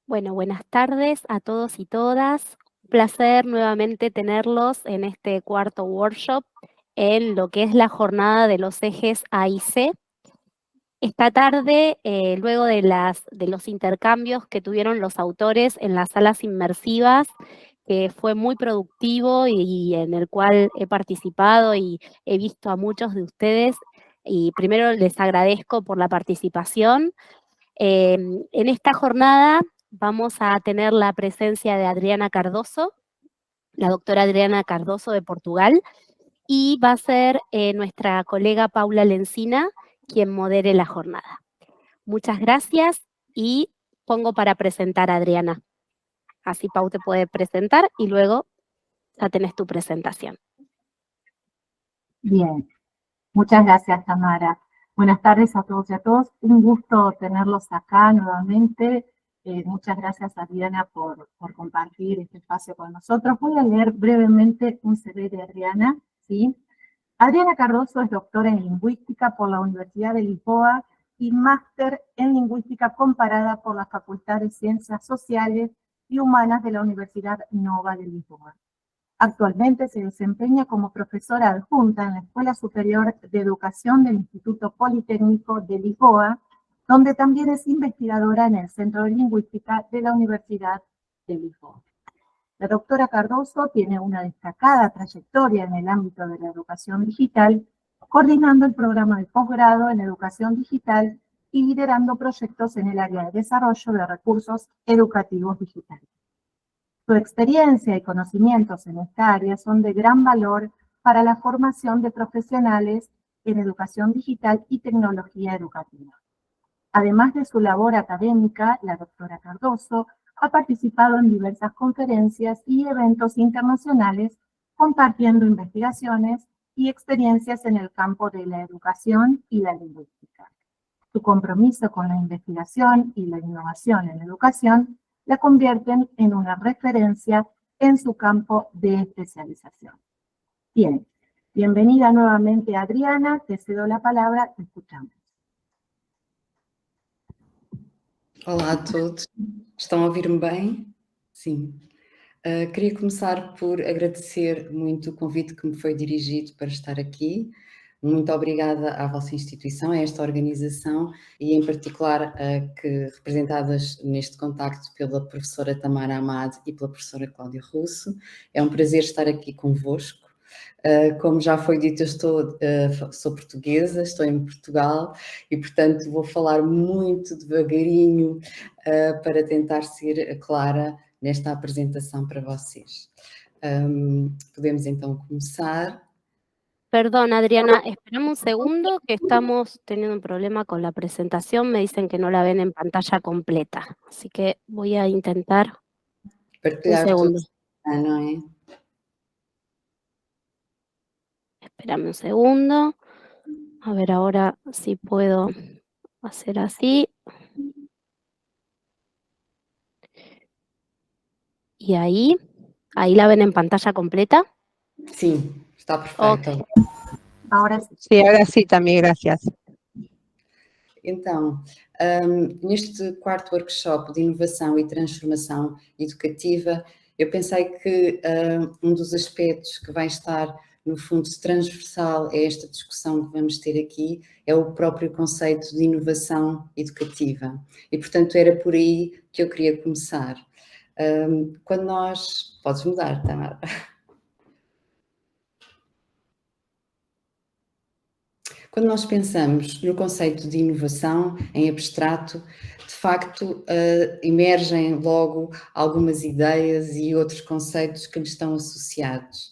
Bueno, buenas tardes a todos y todas. Un placer nuevamente tenerlos en este cuarto workshop en lo que es la jornada de los ejes A y C. Esta tarde, luego de los intercambios que tuvieron los autores en las salas inmersivas, que fue muy productivo y en el cual he participado y he visto a muchos de ustedes, y primero les agradezco por la participación. En esta jornada vamos a tener la presencia de Adriana Cardoso, la doctora Adriana Cardoso de Portugal, y va a ser nuestra colega Paula Lencina quien modere la jornada. Muchas gracias y pongo para presentar a Adriana. Así Pau te puede presentar y luego ya tenés tu presentación. Bien, muchas gracias, Tamara. Buenas tardes a todos y a todas. Un gusto tenerlos acá nuevamente. Muchas gracias, Adriana, por compartir este espacio con nosotros. Voy a leer brevemente un CV de Adriana, ¿sí? Adriana Cardoso es doctora en Lingüística por la Universidad de Lisboa y máster en Lingüística comparada por la Facultad de Ciencias Sociales y Humanas de la Universidad Nova de Lisboa. Actualmente se desempeña como profesora adjunta en la Escuela Superior de Educación del Instituto Politécnico de Lisboa, donde también es investigadora en el Centro de Lingüística de la Universidad de Lisboa. La doctora Cardoso tiene una destacada trayectoria en el ámbito de la educación digital, coordinando el programa de posgrado en educación digital y liderando proyectos en el área de desarrollo de recursos educativos digitales. Su experiencia y conocimientos en esta área son de gran valor para la formación de profesionales en educación digital y tecnología educativa. Además de su labor académica, la doctora Cardoso ha participado en diversas conferencias y eventos internacionales, compartiendo investigaciones y experiencias en el campo de la educación y la lingüística. Su compromiso con la investigación y la innovación en educación la convierten en una referencia en su campo de especialización. Bien, bienvenida nuevamente, Adriana, te cedo la palabra, te escuchamos. Olá a todos, estão a ouvir-me bem? Sim. Queria começar por agradecer muito o convite que me foi dirigido para estar aqui. Muito obrigada à vossa instituição, a esta organização e em particular que representadas neste contacto pela professora Tamara Amado e pela professora Cláudia Russo. É um prazer estar aqui convosco. Como já foi dito, eu sou portuguesa, estou em Portugal e, portanto, vou falar muito devagarinho para tentar ser clara nesta apresentação para vocês. Podemos então começar. Perdón, Adriana, esperame un segundo que estamos teniendo un problema con la presentación. Me dicen que no la ven en pantalla completa, así que voy a intentar un segundo. ¿No es? Espérame un segundo. A ver ahora si puedo hacer así. Y ahí la ven en pantalla completa. Sí, está perfeito. Okay. Ahora sí. Sí, ahora sí también, gracias. Então, neste quarto workshop de inovação e transformação educativa, eu pensei que um dos aspectos que vai estar, no fundo, transversal a esta discussão que vamos ter aqui é o próprio conceito de inovação educativa. E, portanto, era por aí que eu queria começar. Quando nós... Podes mudar, Tamara. Quando nós pensamos no conceito de inovação em abstrato, de facto emergem logo algumas ideias e outros conceitos que lhe estão associados.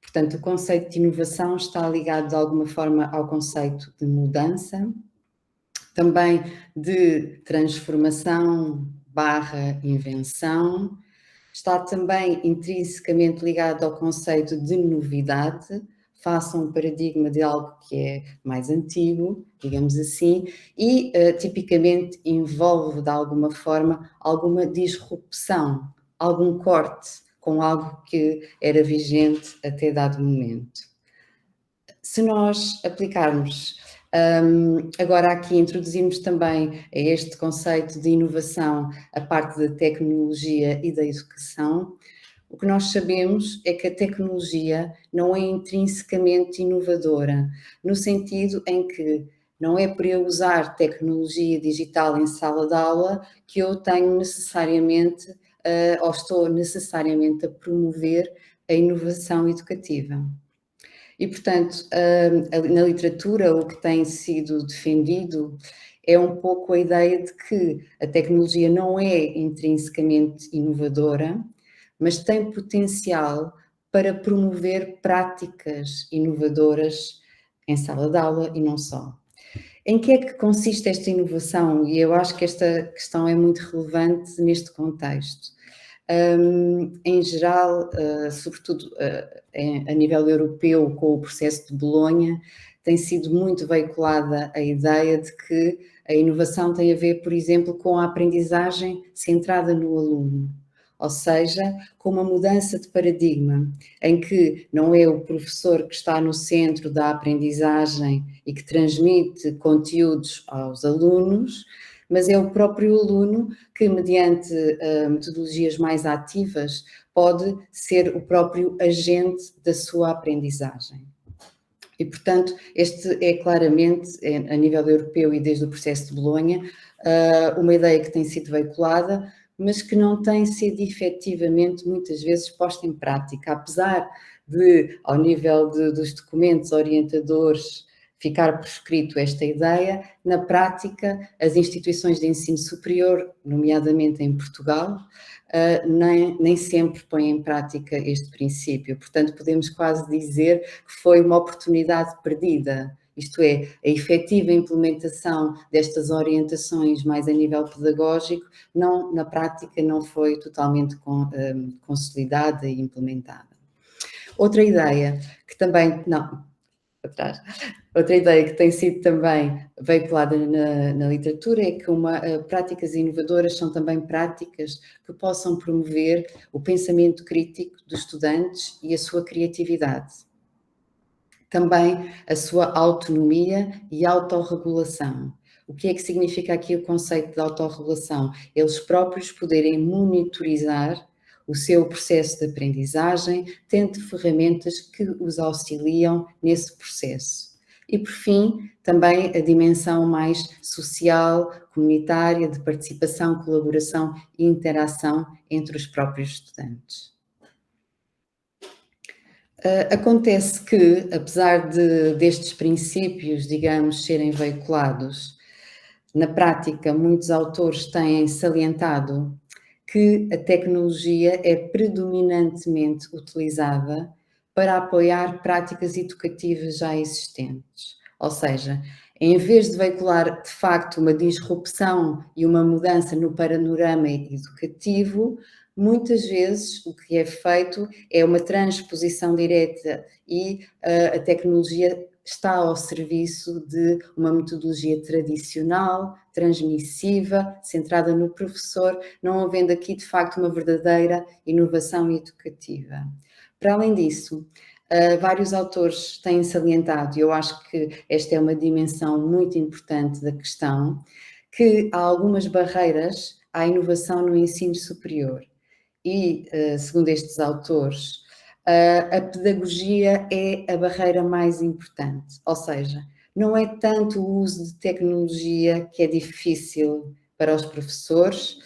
Portanto, o conceito de inovação está ligado de alguma forma ao conceito de mudança, também de transformação / invenção, está também intrinsecamente ligado ao conceito de novidade, face a um paradigma de algo que é mais antigo, digamos assim, e tipicamente envolve de alguma forma alguma disrupção, algum corte com algo que era vigente até dado momento. Se nós aplicarmos Agora aqui introduzimos também a este conceito de inovação a parte da tecnologia e da educação. O que nós sabemos é que a tecnologia não é intrinsecamente inovadora, no sentido em que não é por eu usar tecnologia digital em sala de aula que eu tenho necessariamente, ou estou necessariamente a promover a inovação educativa. E, portanto, na literatura o que tem sido defendido é um pouco a ideia de que a tecnologia não é intrinsecamente inovadora, mas tem potencial para promover práticas inovadoras em sala de aula e não só. Em que é que consiste esta inovação? E eu acho que esta questão é muito relevante neste contexto. Em geral, sobretudo a nível europeu, com o processo de Bolonha, tem sido muito veiculada a ideia de que a inovação tem a ver, por exemplo, com a aprendizagem centrada no aluno, ou seja, com uma mudança de paradigma, em que não é o professor que está no centro da aprendizagem e que transmite conteúdos aos alunos, mas é o próprio aluno que, mediante metodologias mais ativas, pode ser o próprio agente da sua aprendizagem. E, portanto, este é claramente, a nível europeu e desde o processo de Bolonha, uma ideia que tem sido veiculada, mas que não tem sido efetivamente, muitas vezes, posta em prática, apesar de, ao nível dos documentos orientadores, ficar prescrito esta ideia, na prática, as instituições de ensino superior, nomeadamente em Portugal, nem sempre põem em prática este princípio. Portanto, podemos quase dizer que foi uma oportunidade perdida, isto é, a efetiva implementação destas orientações mais a nível pedagógico, na prática não foi totalmente consolidada e implementada. Outra ideia que também, outra ideia que tem sido também veiculada na literatura é que práticas inovadoras são também práticas que possam promover o pensamento crítico dos estudantes e a sua criatividade. Também a sua autonomia e autorregulação. O que é que significa aqui o conceito de autorregulação? Eles próprios poderem monitorizar o seu processo de aprendizagem, tendo ferramentas que os auxiliam nesse processo. E, por fim, também a dimensão mais social, comunitária, de participação, colaboração e interação entre os próprios estudantes. Acontece que, apesar destes princípios, digamos, serem veiculados, na prática, muitos autores têm salientado que a tecnologia é predominantemente utilizada para apoiar práticas educativas já existentes. Ou seja, em vez de veicular, de facto, uma disrupção e uma mudança no panorama educativo, muitas vezes o que é feito é uma transposição direta e a tecnologia está ao serviço de uma metodologia tradicional, transmissiva, centrada no professor, não havendo aqui, de facto, uma verdadeira inovação educativa. Para além disso, vários autores têm salientado, e eu acho que esta é uma dimensão muito importante da questão, que há algumas barreiras à inovação no ensino superior. E, segundo estes autores, a pedagogia é a barreira mais importante, ou seja, não é tanto o uso de tecnologia que é difícil para os professores,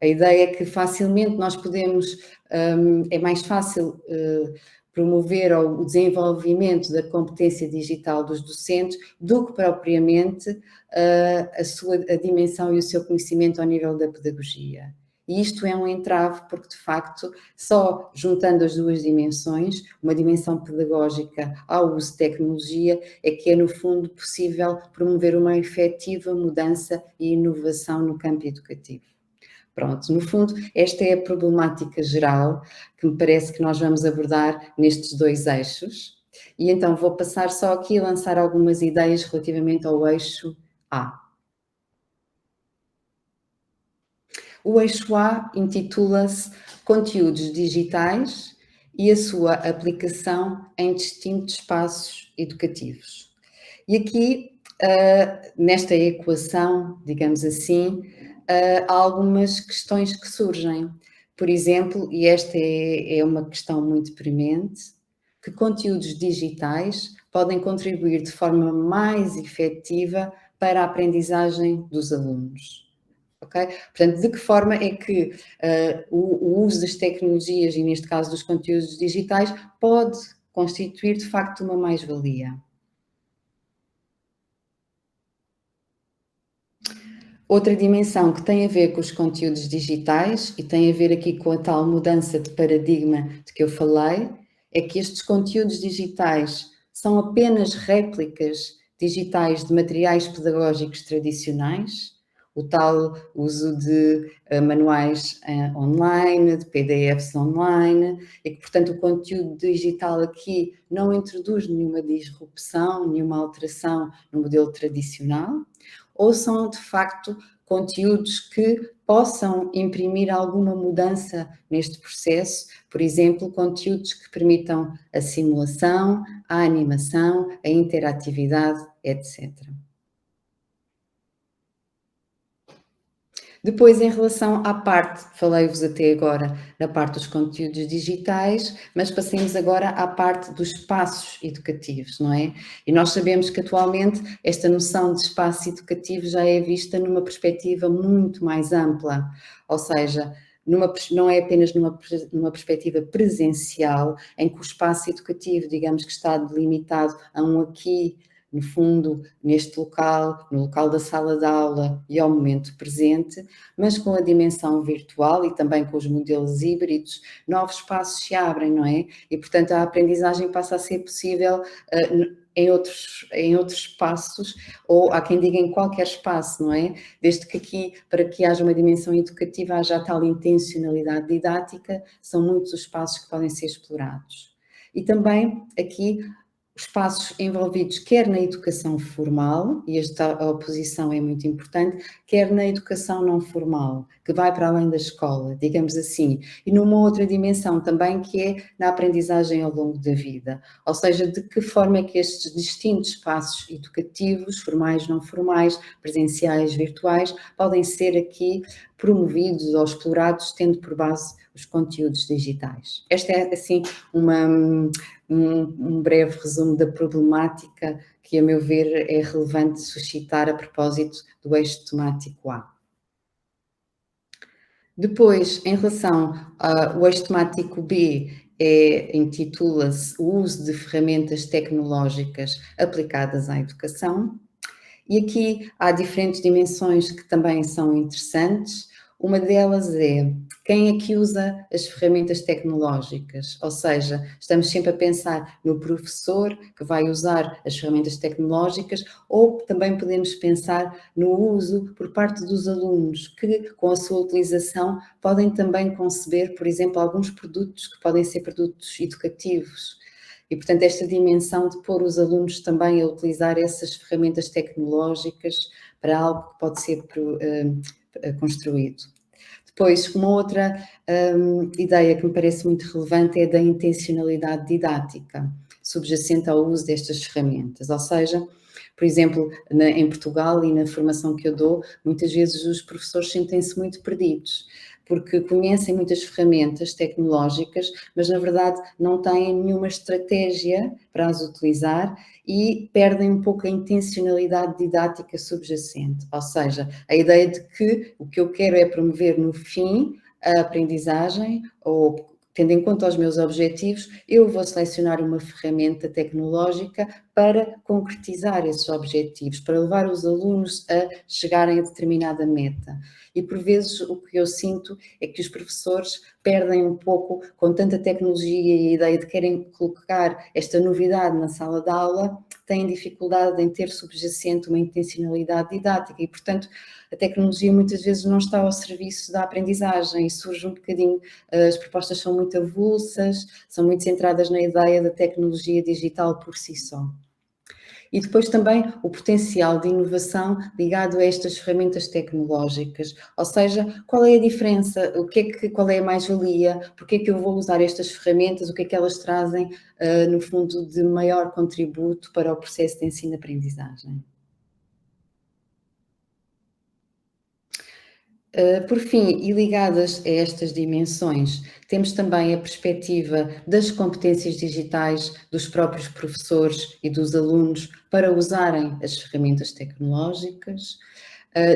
a ideia é que facilmente nós podemos, é mais fácil promover o desenvolvimento da competência digital dos docentes do que propriamente a dimensão e o seu conhecimento ao nível da pedagogia. E isto é um entrave porque, de facto, só juntando as duas dimensões, uma dimensão pedagógica ao uso de tecnologia, é que é, no fundo, possível promover uma efetiva mudança e inovação no campo educativo. Pronto, no fundo, esta é a problemática geral que me parece que nós vamos abordar nestes dois eixos. E então vou passar só aqui a lançar algumas ideias relativamente ao eixo A. O eixo A intitula-se Conteúdos Digitais e a sua aplicação em distintos espaços educativos. E aqui nesta equação, digamos assim, há algumas questões que surgem. Por exemplo, e esta é uma questão muito premente, que conteúdos digitais podem contribuir de forma mais efetiva para a aprendizagem dos alunos. Okay? Portanto, de que forma é que o uso das tecnologias, e neste caso dos conteúdos digitais, pode constituir de facto uma mais-valia? Outra dimensão que tem a ver com os conteúdos digitais e tem a ver aqui com a tal mudança de paradigma de que eu falei, é que estes conteúdos digitais são apenas réplicas digitais de materiais pedagógicos tradicionais, o tal uso de manuais online, de PDFs online, e que, portanto, o conteúdo digital aqui não introduz nenhuma disrupção, nenhuma alteração no modelo tradicional, ou são, de facto, conteúdos que possam imprimir alguma mudança neste processo, por exemplo, conteúdos que permitam a simulação, a animação, a interatividade, etc. Depois, em relação à parte, falei-vos até agora da parte dos conteúdos digitais, mas passemos agora à parte dos espaços educativos, não é? E nós sabemos que atualmente esta noção de espaço educativo já é vista numa perspectiva muito mais ampla, ou seja, não é apenas numa perspectiva presencial, em que o espaço educativo, digamos que está delimitado a um aqui, no fundo, neste local, no local da sala de aula e ao momento presente, mas com a dimensão virtual e também com os modelos híbridos, novos espaços se abrem, não é? E, portanto, a aprendizagem passa a ser possível em outros espaços, ou há quem diga em qualquer espaço, não é? Desde que aqui, para que haja uma dimensão educativa, haja tal intencionalidade didática, são muitos os espaços que podem ser explorados. E também aqui espaços envolvidos quer na educação formal, e esta oposição é muito importante, quer na educação não formal, que vai para além da escola, digamos assim, e numa outra dimensão também que é na aprendizagem ao longo da vida, ou seja, de que forma é que estes distintos espaços educativos, formais, não formais, presenciais, virtuais, podem ser aqui promovidos ou explorados tendo por base os conteúdos digitais. Esta é, assim, um breve resumo da problemática que, a meu ver, é relevante suscitar a propósito do eixo temático A. Depois, em relação ao eixo temático B, intitula-se o uso de ferramentas tecnológicas aplicadas à educação. E aqui há diferentes dimensões que também são interessantes. Uma delas é quem é que usa as ferramentas tecnológicas, ou seja, estamos sempre a pensar no professor que vai usar as ferramentas tecnológicas, ou também podemos pensar no uso por parte dos alunos, que com a sua utilização podem também conceber, por exemplo, alguns produtos que podem ser produtos educativos. E, portanto, esta dimensão de pôr os alunos também a utilizar essas ferramentas tecnológicas para algo que pode ser construído. Depois, uma outra ideia que me parece muito relevante é da intencionalidade didática, subjacente ao uso destas ferramentas. Ou seja, por exemplo, em Portugal e na formação que eu dou, muitas vezes os professores sentem-se muito perdidos, porque conhecem muitas ferramentas tecnológicas, mas na verdade não têm nenhuma estratégia para as utilizar e perdem um pouco a intencionalidade didática subjacente, ou seja, a ideia de que o que eu quero é promover no fim a aprendizagem, ou tendo em conta os meus objetivos, eu vou selecionar uma ferramenta tecnológica para concretizar esses objetivos, para levar os alunos a chegarem a determinada meta. E por vezes o que eu sinto é que os professores perdem um pouco, com tanta tecnologia e a ideia de querem colocar esta novidade na sala de aula, têm dificuldade em ter subjacente uma intencionalidade didática e, portanto, a tecnologia muitas vezes não está ao serviço da aprendizagem e surge um bocadinho, as propostas são muito avulsas, são muito centradas na ideia da tecnologia digital por si só. E depois também o potencial de inovação ligado a estas ferramentas tecnológicas, ou seja, qual é a diferença, qual é a mais-valia, porque é que eu vou usar estas ferramentas, o que é que elas trazem, no fundo, de maior contributo para o processo de ensino-aprendizagem. Por fim, e ligadas a estas dimensões, temos também a perspectiva das competências digitais dos próprios professores e dos alunos para usarem as ferramentas tecnológicas.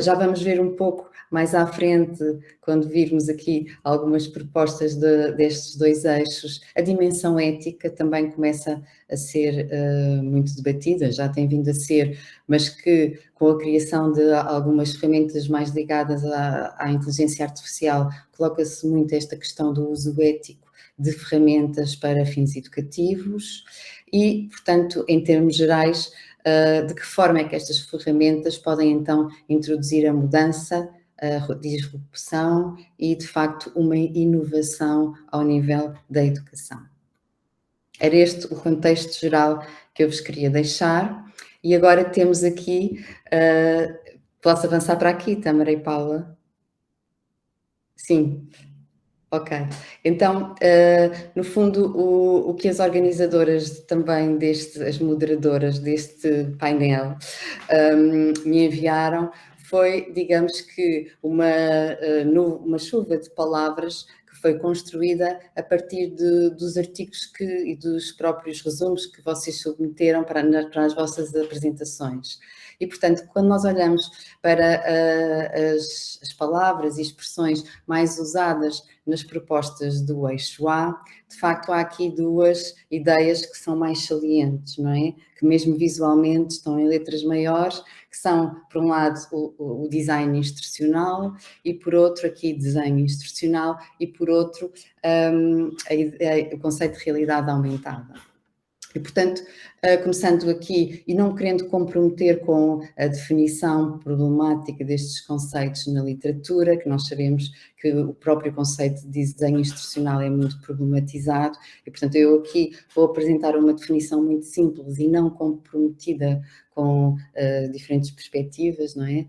Já vamos ver um pouco mais à frente, quando virmos aqui algumas propostas destes dois eixos, a dimensão ética também começa a ser muito debatida, já tem vindo a ser, mas que com a criação de algumas ferramentas mais ligadas à inteligência artificial, coloca-se muito esta questão do uso ético de ferramentas para fins educativos e, portanto, em termos gerais, de que forma é que estas ferramentas podem então introduzir a mudança, a disrupção e, de facto, uma inovação ao nível da educação. Era este o contexto geral que eu vos queria deixar. E agora temos aqui, posso avançar para aqui, Tâmara e Paula? Sim. Ok, então, no fundo, o que as organizadoras também as moderadoras deste painel, me enviaram foi, digamos que, uma chuva de palavras que foi construída a partir dos artigos e dos próprios resumos que vocês submeteram para as vossas apresentações. E, portanto, quando nós olhamos para as palavras e expressões mais usadas nas propostas do eixo A, de facto há aqui duas ideias que são mais salientes, não é? Que mesmo visualmente estão em letras maiores, que são, por um lado, o design instrucional e, por outro, aqui, desenho instrucional e, por outro, o conceito de realidade aumentada. E, portanto, começando aqui e não querendo comprometer com a definição problemática destes conceitos na literatura, que nós sabemos que o próprio conceito de desenho instrucional é muito problematizado, e, portanto, eu aqui vou apresentar uma definição muito simples e não comprometida com diferentes perspectivas, não é?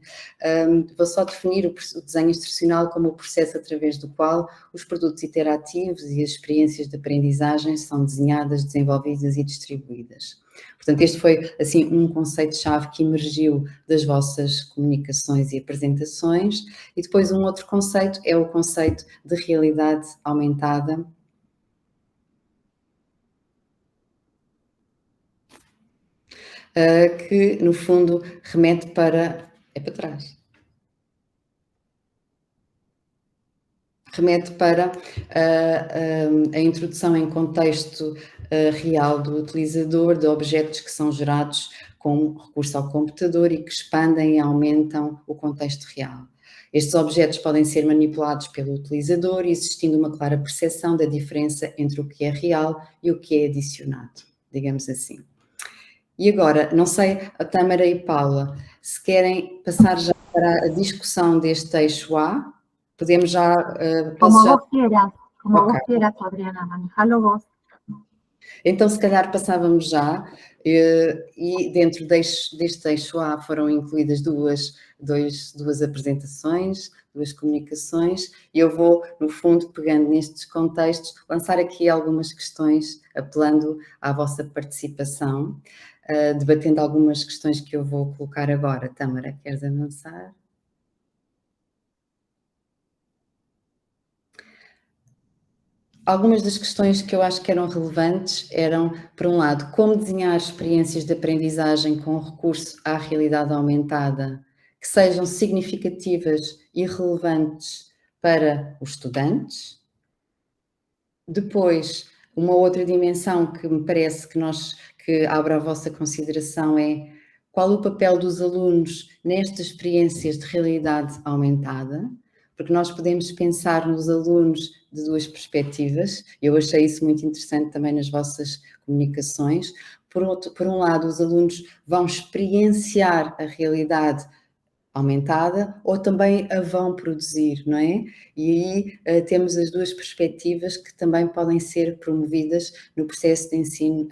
Vou só definir o desenho instrucional como o processo através do qual os produtos interativos e as experiências de aprendizagem são desenhadas, desenvolvidas e distribuídas. Portanto, este foi, assim, um conceito-chave que emergiu das vossas comunicações e apresentações. E depois um outro conceito é o conceito de realidade aumentada, que, no fundo, remete para... É para trás. Remete para a introdução em contexto real do utilizador de objetos que são gerados com recurso ao computador e que expandem e aumentam o contexto real. Estes objetos podem ser manipulados pelo utilizador, existindo uma clara percepção da diferença entre o que é real e o que é adicionado, digamos assim. E agora, não sei, a Tâmara e Paula, se querem passar já para a discussão deste eixo A, podemos já... Como vos quieras, Adriana, manejalo vos. Então, se calhar passávamos já, e dentro deste eixo A foram incluídas duas apresentações, duas comunicações, e eu vou, no fundo, pegando nestes contextos, lançar aqui algumas questões, apelando à vossa participação, debatendo algumas questões que eu vou colocar agora. Tâmara, queres avançar? Algumas das questões que eu acho que eram relevantes eram, por um lado, como desenhar experiências de aprendizagem com recurso à realidade aumentada que sejam significativas e relevantes para os estudantes. Depois, uma outra dimensão que me parece que abre a vossa consideração é qual o papel dos alunos nestas experiências de realidade aumentada, porque nós podemos pensar nos alunos de duas perspectivas. Eu achei isso muito interessante também nas vossas comunicações. Por um lado, os alunos vão experienciar a realidade aumentada ou também a vão produzir, não é? E aí temos as duas perspectivas que também podem ser promovidas no processo de ensino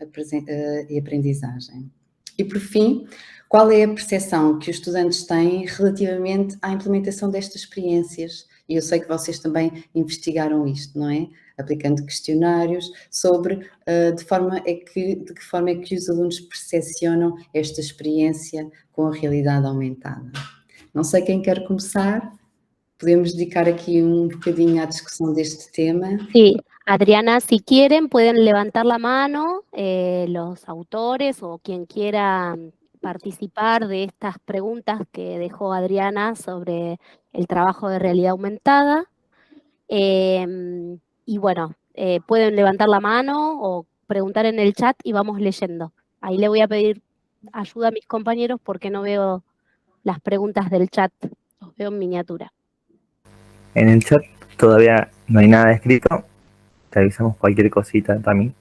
e aprendizagem. E por fim, qual é a percepção que os estudantes têm relativamente à implementação destas experiências? E eu sei que vocês também investigaram isto, não é? Aplicando questionários sobre de que forma é que os alunos percepcionam esta experiência com a realidade aumentada. Não sei quem quer começar, podemos dedicar aqui um bocadinho à discussão deste tema. Sí, Adriana, si quieren pueden levantar la mano los autores o quien quiera participar de estas preguntas que dejó Adriana sobre el trabajo de realidad aumentada. Y bueno, pueden levantar la mano o preguntar en el chat y vamos leyendo. Ahí le voy a pedir ayuda a mis compañeros porque no veo las preguntas del chat, los veo en miniatura. En el chat todavía no hay nada escrito. Te avisamos cualquier cosita también.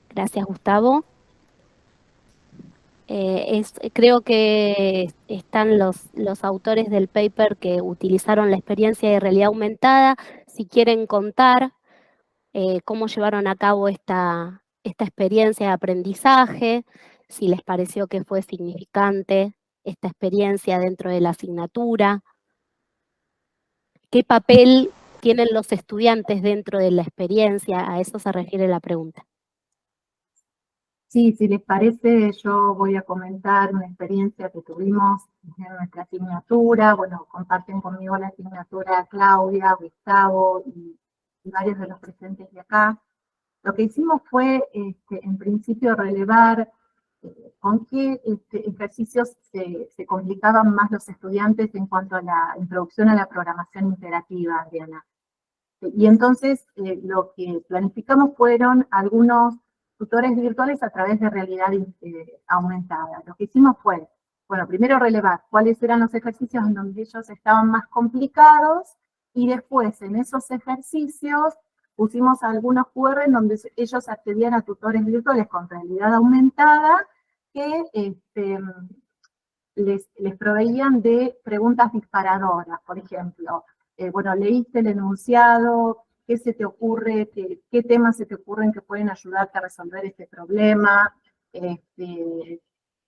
Gracias, Gustavo. Creo que están los autores del paper que utilizaron la experiencia de realidad aumentada. Si quieren contar cómo llevaron a cabo esta experiencia de aprendizaje, si les pareció que fue significante esta experiencia dentro de la asignatura, qué papel tienen los estudiantes dentro de la experiencia, a eso se refiere la pregunta. Sí, si les parece, yo voy a comentar una experiencia que tuvimos en nuestra asignatura. Bueno, comparten conmigo la asignatura Claudia, Gustavo y varios de los presentes de acá. Lo que hicimos fue, en principio, relevar con qué ejercicios se complicaban más los estudiantes en cuanto a la introducción a la programación interactiva, Adriana. Y entonces lo que planificamos fueron algunos tutores virtuales a través de realidad aumentada. Lo que hicimos fue, bueno, primero relevar cuáles eran los ejercicios en donde ellos estaban más complicados y después en esos ejercicios pusimos algunos QR en donde ellos accedían a tutores virtuales con realidad aumentada que les proveían de preguntas disparadoras, por ejemplo. Bueno, leíste el enunciado, ¿qué se te ocurre? ¿Qué temas se te ocurren que pueden ayudarte a resolver este problema?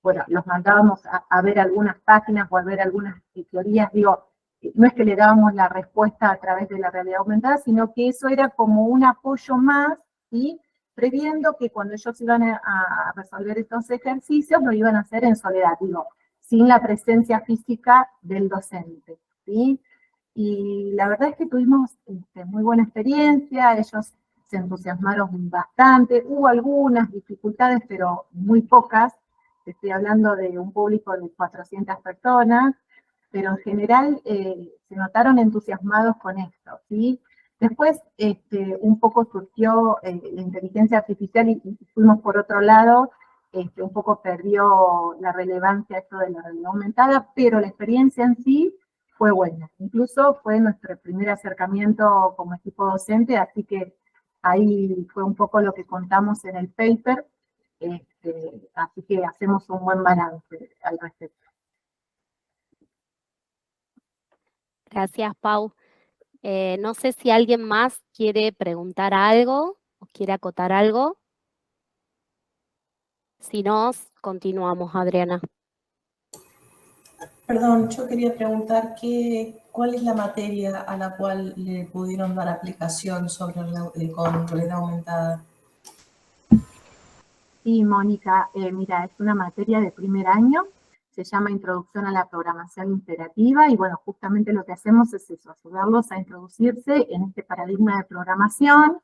Bueno, los mandábamos a ver algunas páginas o a ver algunas teorías. Digo, no es que le dábamos la respuesta a través de la realidad aumentada, sino que eso era como un apoyo más, ¿sí? Previendo que cuando ellos iban a resolver estos ejercicios, lo iban a hacer en soledad, digo, sin la presencia física del docente, ¿sí? Y la verdad es que tuvimos muy buena experiencia, ellos se entusiasmaron bastante, hubo algunas dificultades, pero muy pocas. Estoy hablando de un público de 400 personas, pero en general se notaron entusiasmados con esto, ¿sí? Después un poco surgió la inteligencia artificial y fuimos por otro lado, un poco perdió la relevancia esto de la realidad aumentada, pero la experiencia en sí fue buena. Incluso fue nuestro primer acercamiento como equipo docente, así que ahí fue un poco lo que contamos en el paper, así que hacemos un buen balance al respecto. Gracias, Pau. No sé si alguien más quiere preguntar algo o quiere acotar algo. Si no, continuamos, Adriana. Perdón, yo quería preguntar cuál es la materia a la cual le pudieron dar aplicación con realidad aumentada. Sí, Mónica, mira, es una materia de primer año, se llama Introducción a la Programación Interactiva, y bueno, justamente lo que hacemos es eso, ayudarlos a introducirse en este paradigma de programación.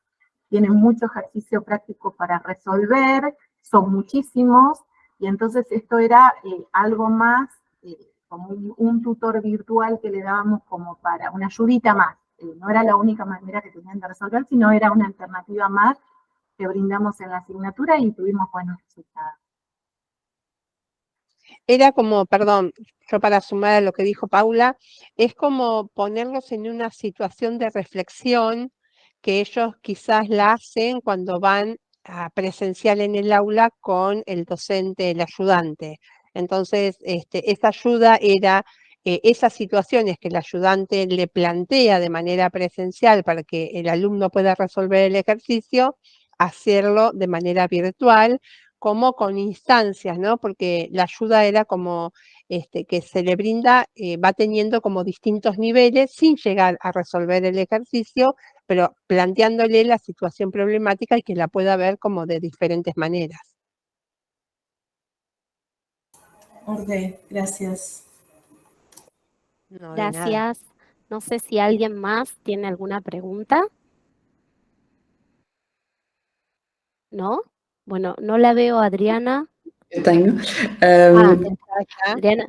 Tienen mucho ejercicio práctico para resolver, son muchísimos, y entonces esto era algo más, como un tutor virtual que le dábamos como para una ayudita más. No era la única manera que tenían de resolver, sino era una alternativa más que brindamos en la asignatura y tuvimos buenos resultados. Era como, perdón, yo para sumar a lo que dijo Paula, es como ponerlos en una situación de reflexión que ellos quizás la hacen cuando van a presencial en el aula con el docente, el ayudante. Entonces, esa ayuda era esas situaciones que el ayudante le plantea de manera presencial para que el alumno pueda resolver el ejercicio, hacerlo de manera virtual, como con instancias, ¿no? Porque la ayuda era como que se le brinda, va teniendo como distintos niveles sin llegar a resolver el ejercicio, pero planteándole la situación problemática y que la pueda ver como de diferentes maneras. Ok, gracias. No, de nada. Gracias. No sé si alguien más tiene alguna pregunta. ¿No? Bueno, no la veo a Adriana. Eu tenho. Ah, Acá. Adriana.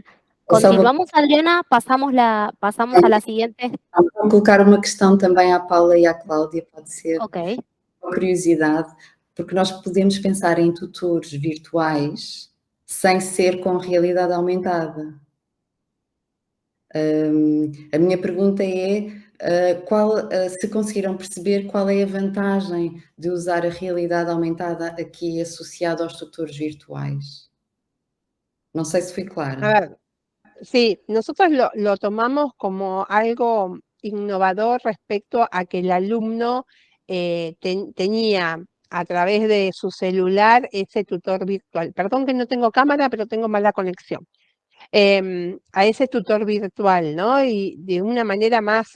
Só vou, Continuamos, Adriana, pasamos a la siguiente. vou colocar uma questão também à Paula e à Cláudia, pode ser, Ok. uma curiosidade, porque nós podemos pensar em tutores virtuais sem ser com realidade aumentada. A minha pergunta é, se conseguiram perceber qual é a vantagem de usar a realidade aumentada aqui associada aos tutores virtuais? Não sei se fui clara. A ver, sí, nosotros lo tomamos como algo innovador respecto a que el alumno tenía a través de su celular ese tutor virtual. Perdón que no tengo cámara, pero tengo mala conexión. A ese tutor virtual, ¿no? Y de una manera más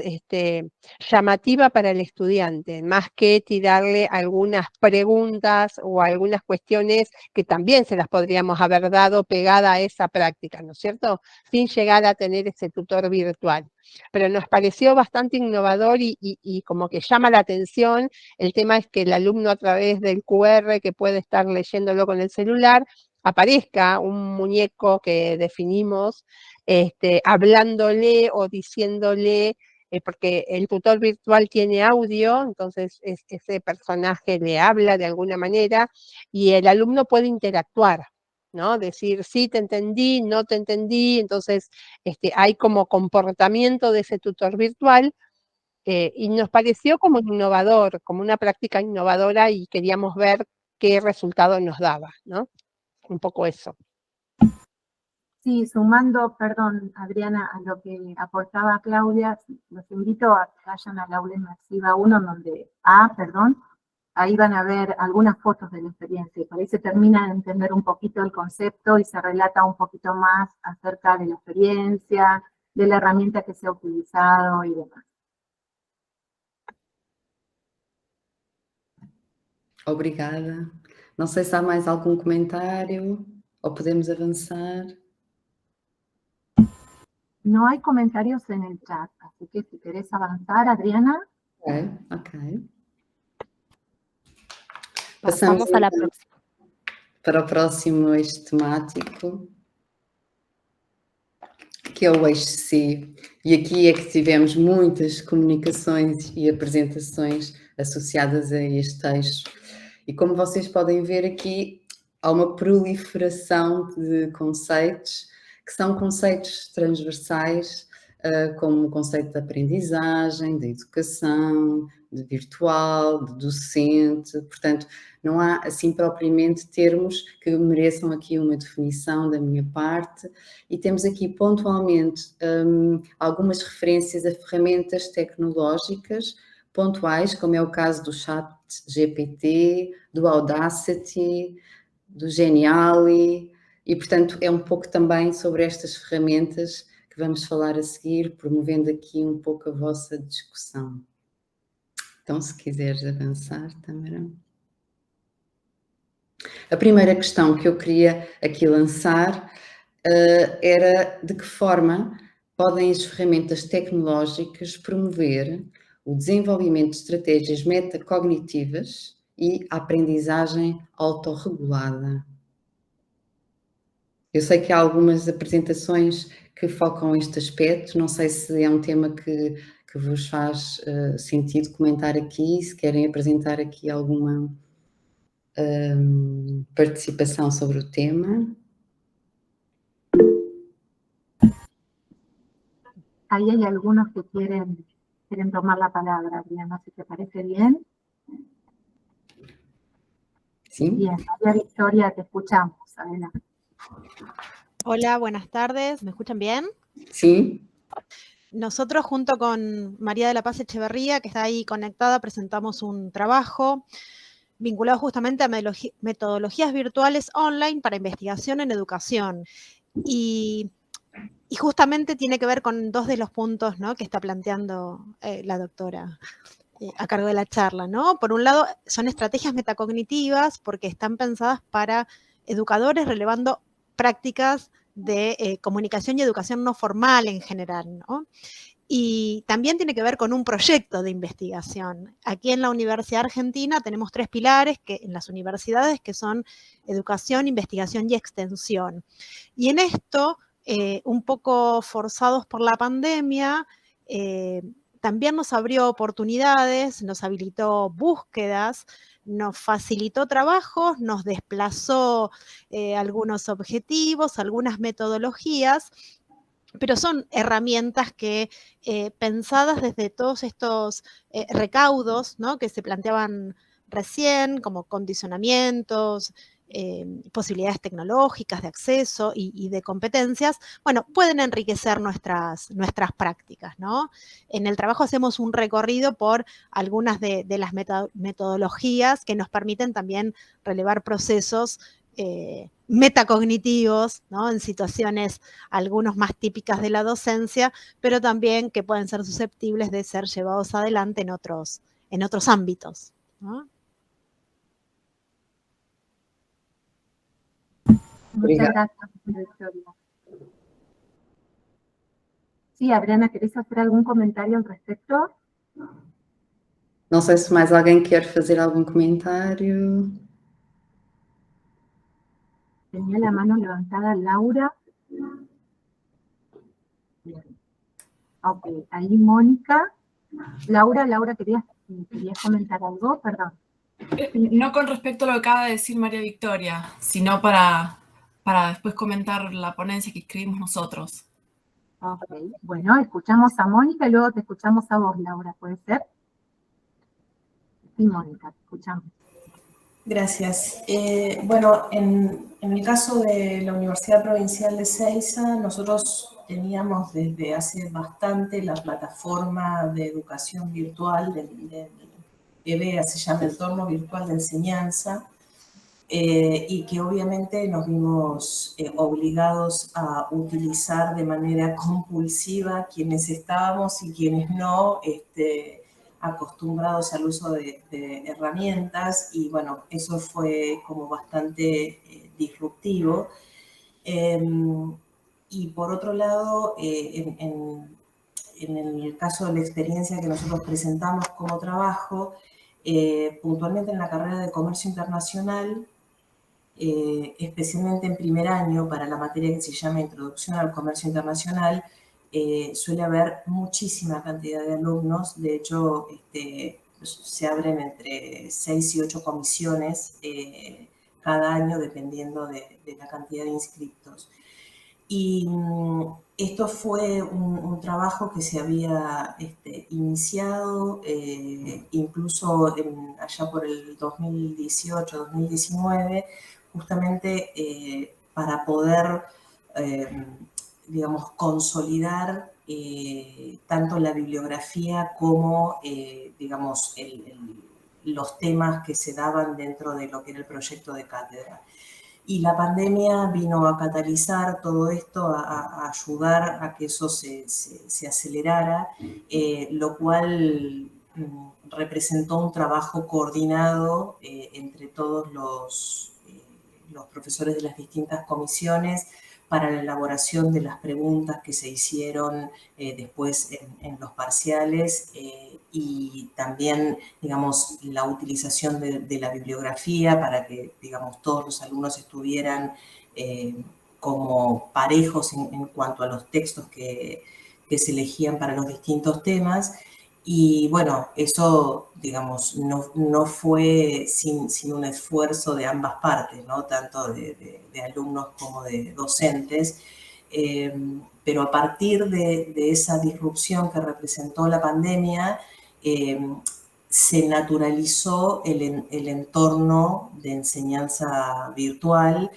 llamativa para el estudiante, más que tirarle algunas preguntas o algunas cuestiones que también se las podríamos haber dado pegada a esa práctica, ¿no es cierto? Sin llegar a tener ese tutor virtual. Pero nos pareció bastante innovador y como que llama la atención. El tema es que el alumno a través del QR que puede estar leyéndolo con el celular, aparezca un muñeco que definimos hablándole o diciéndole, porque el tutor virtual tiene audio, entonces ese personaje le habla de alguna manera y el alumno puede interactuar, ¿no? Decir, sí, te entendí, no te entendí, entonces hay como comportamiento de ese tutor virtual y nos pareció como innovador, como una práctica innovadora y queríamos ver qué resultado nos daba, ¿no? Un poco eso. Sí, sumando, perdón, Adriana, a lo que aportaba Claudia, los invito a que vayan al aula inmersiva 1, donde, ahí van a ver algunas fotos de la experiencia, y por ahí se termina de entender un poquito el concepto y se relata un poquito más acerca de la experiencia, de la herramienta que se ha utilizado y demás. Obrigada. Não sei se há mais algum comentário ou podemos avançar. No hay comentarios en el chat, así que si querés avanzar, Adriana. Ok. Pasamos a la próxima. Para o próximo eixo temático, que é o eixo C. E aqui é que tivemos muitas comunicações e apresentações associadas a este eixo. E como vocês podem ver aqui, há uma proliferação de conceitos, que são conceitos transversais, como o conceito de aprendizagem, de educação, de virtual, de docente. Portanto, não há assim propriamente termos que mereçam aqui uma definição da minha parte, e temos aqui pontualmente algumas referências a ferramentas tecnológicas pontuais, como é o caso do ChatGPT, do Audacity, do Geniali, e portanto é um pouco também sobre estas ferramentas que vamos falar a seguir, promovendo aqui um pouco a vossa discussão. Então, se quiseres avançar, Tamara. A primeira questão que eu queria aqui lançar era de que forma podem as ferramentas tecnológicas promover o desenvolvimento de estratégias metacognitivas e a aprendizagem autorregulada. Eu sei que há algumas apresentações que focam este aspecto, não sei se é um tema que vos faz sentido comentar aqui, se querem apresentar aqui alguma participação sobre o tema. Ahí hay algunos que quieren tomar la palabra, Adriana, si te parece bien. Sí. Bien, María Victoria, te escuchamos, adelante. Hola, buenas tardes, ¿me escuchan bien? Sí. Nosotros junto con María de la Paz Echeverría, que está ahí conectada, presentamos un trabajo vinculado justamente a metodologías virtuales online para investigación en educación. Y justamente tiene que ver con dos de los puntos, ¿no?, que está planteando la doctora a cargo de la charla, ¿no? Por un lado, son estrategias metacognitivas porque están pensadas para educadores relevando prácticas de comunicación y educación no formal en general, ¿no? Y también tiene que ver con un proyecto de investigación. Aquí en la Universidad Argentina tenemos 3 pilares en las universidades, que son educación, investigación y extensión. Y en esto, un poco forzados por la pandemia, también nos abrió oportunidades, nos habilitó búsquedas, nos facilitó trabajos, nos desplazó algunos objetivos, algunas metodologías, pero son herramientas que, pensadas desde todos estos recaudos, ¿no?, que se planteaban recién, como condicionamientos, posibilidades tecnológicas de acceso y de competencias, bueno, pueden enriquecer nuestras prácticas, ¿no? En el trabajo hacemos un recorrido por algunas de las metodologías que nos permiten también relevar procesos metacognitivos, ¿no?, en situaciones algunos más típicas de la docencia, pero también que pueden ser susceptibles de ser llevados adelante en otros ámbitos, ¿no? Muchas gracias, Victoria. Sí, Adriana, ¿querés hacer algún comentario al respecto? Não sei se mais alguém quer fazer algum comentário. Tenía la mano levantada Laura. Bien. Ok, ahí Mónica. Laura, ¿querías comentar algo? Perdón. No con respecto a lo que acaba de decir María Victoria, sino para después comentar la ponencia que escribimos nosotros. Ok, bueno, escuchamos a Mónica y luego te escuchamos a vos, Laura, ¿puede ser? Sí, Mónica, te escuchamos. Gracias. Bueno, en el caso de la Universidad Provincial de Seiza, nosotros teníamos desde hace bastante la plataforma de educación virtual del EVEA, se llama Entorno Virtual de Enseñanza, y que obviamente nos vimos obligados a utilizar de manera compulsiva quienes estábamos y quienes no, acostumbrados al uso de herramientas, y bueno, eso fue como bastante disruptivo. Y por otro lado, en el caso de la experiencia que nosotros presentamos como trabajo, puntualmente en la carrera de Comercio Internacional, especialmente en primer año para la materia que se llama Introducción al Comercio Internacional, suele haber muchísima cantidad de alumnos. De hecho, se abren entre 6 y 8 comisiones cada año, dependiendo de la cantidad de inscriptos. Y esto fue un trabajo que se había iniciado incluso allá por el 2018-2019, justamente para poder, digamos, consolidar tanto la bibliografía como, digamos, los temas que se daban dentro de lo que era el proyecto de cátedra. Y la pandemia vino a catalizar todo esto, a ayudar a que eso se acelerara, lo cual representó un trabajo coordinado entre todos los profesores de las distintas comisiones para la elaboración de las preguntas que se hicieron después en los parciales, y también, digamos, la utilización de la bibliografía para que, digamos, todos los alumnos estuvieran como parejos en cuanto a los textos que se elegían para los distintos temas. Y bueno, eso, digamos, no fue sin un esfuerzo de ambas partes, ¿no? Tanto de alumnos como de docentes. Pero a partir de esa disrupción que representó la pandemia, se naturalizó el entorno de enseñanza virtual,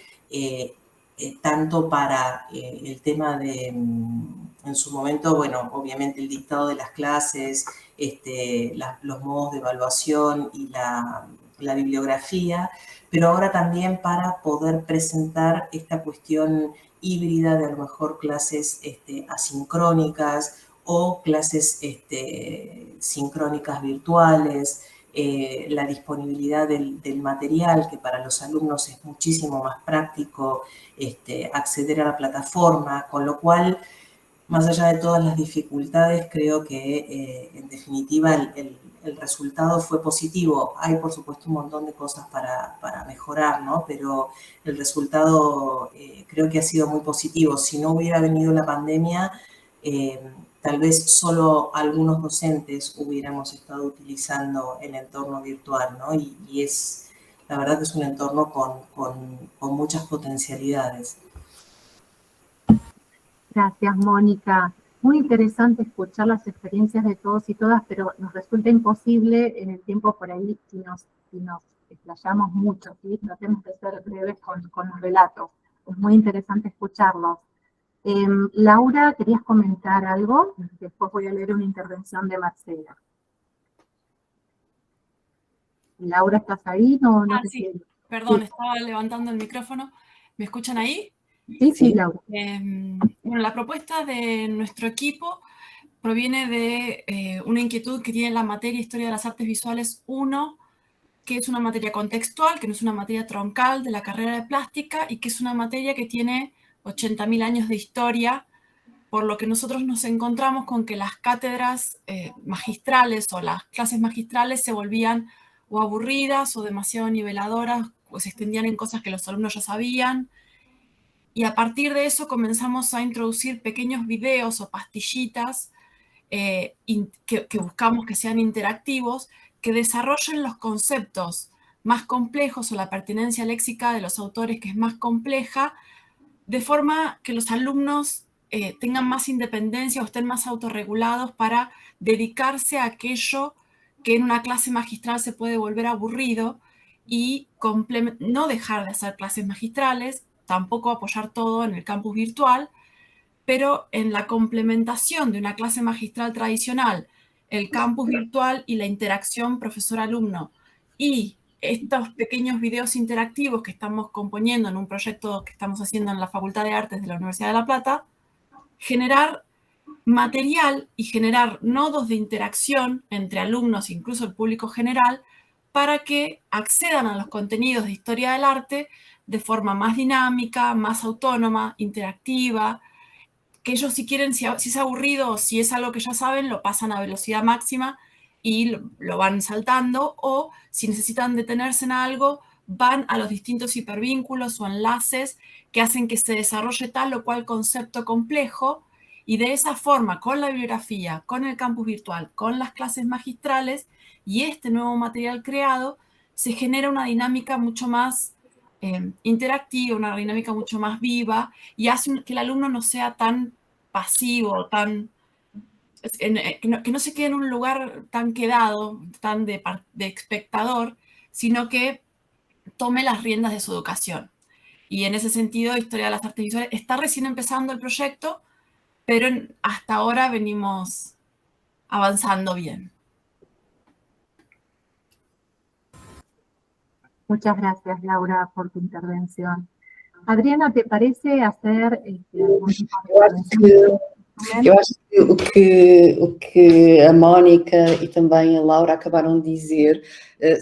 tanto para el tema de, en su momento, bueno, obviamente el dictado de las clases, los modos de evaluación y la bibliografía, pero ahora también para poder presentar esta cuestión híbrida de a lo mejor clases asincrónicas o clases sincrónicas virtuales, la disponibilidad del material, que para los alumnos es muchísimo más práctico acceder a la plataforma, con lo cual, más allá de todas las dificultades, creo que en definitiva el resultado fue positivo. Hay, por supuesto, un montón de cosas para mejorar, ¿no? Pero el resultado creo que ha sido muy positivo. Si no hubiera venido la pandemia, tal vez solo algunos docentes hubiéramos estado utilizando el entorno virtual, ¿no? Y es, la verdad que es un entorno con muchas potencialidades. Gracias, Mónica. Muy interesante escuchar las experiencias de todos y todas, pero nos resulta imposible en el tiempo por ahí si nos explayamos mucho, ¿sí? Tratemos de ser breves con los relatos. Es muy interesante escucharlos. Laura, ¿querías comentar algo? Después voy a leer una intervención de Marcela. Laura, ¿estás ahí? No te Sí. quiero. Perdón, Sí. estaba levantando el micrófono. ¿Me escuchan ahí? Sí, Laura. Bueno, la propuesta de nuestro equipo proviene de una inquietud que tiene la materia Historia de las Artes Visuales 1, que es una materia contextual, que no es una materia troncal de la carrera de plástica y que es una materia que tiene 80.000 años de historia, por lo que nosotros nos encontramos con que las cátedras magistrales o las clases magistrales se volvían o aburridas o demasiado niveladoras, o se extendían en cosas que los alumnos ya sabían. Y a partir de eso comenzamos a introducir pequeños videos o pastillitas que buscamos que sean interactivos, que desarrollen los conceptos más complejos o la pertinencia léxica de los autores que es más compleja, de forma que los alumnos tengan más independencia o estén más autorregulados para dedicarse a aquello que en una clase magistral se puede volver aburrido y no dejar de hacer clases magistrales, tampoco apoyar todo en el campus virtual, pero en la complementación de una clase magistral tradicional, el campus virtual y la interacción profesor-alumno y estos pequeños videos interactivos que estamos componiendo en un proyecto que estamos haciendo en la Facultad de Artes de la Universidad de La Plata, generar material y generar nodos de interacción entre alumnos e incluso el público general para que accedan a los contenidos de historia del arte de forma más dinámica, más autónoma, interactiva, que ellos si quieren, si es aburrido o si es algo que ya saben, lo pasan a velocidad máxima y lo van saltando, o si necesitan detenerse en algo, van a los distintos hipervínculos o enlaces que hacen que se desarrolle tal o cual concepto complejo, y de esa forma, con la bibliografía, con el campus virtual, con las clases magistrales y este nuevo material creado, se genera una dinámica mucho más interactiva, una dinámica mucho más viva, y hace que el alumno no sea tan pasivo, que no se quede en un lugar tan quedado, tan de espectador, sino que tome las riendas de su educación. Y en ese sentido, Historia de las Artes Visuales está recién empezando el proyecto, pero hasta ahora venimos avanzando bien. Muchas gracias, Laura, por tu intervención. Adriana, ¿te parece hacer algún tipo de intervención? Eu acho que o que a Mónica e também a Laura acabaram de dizer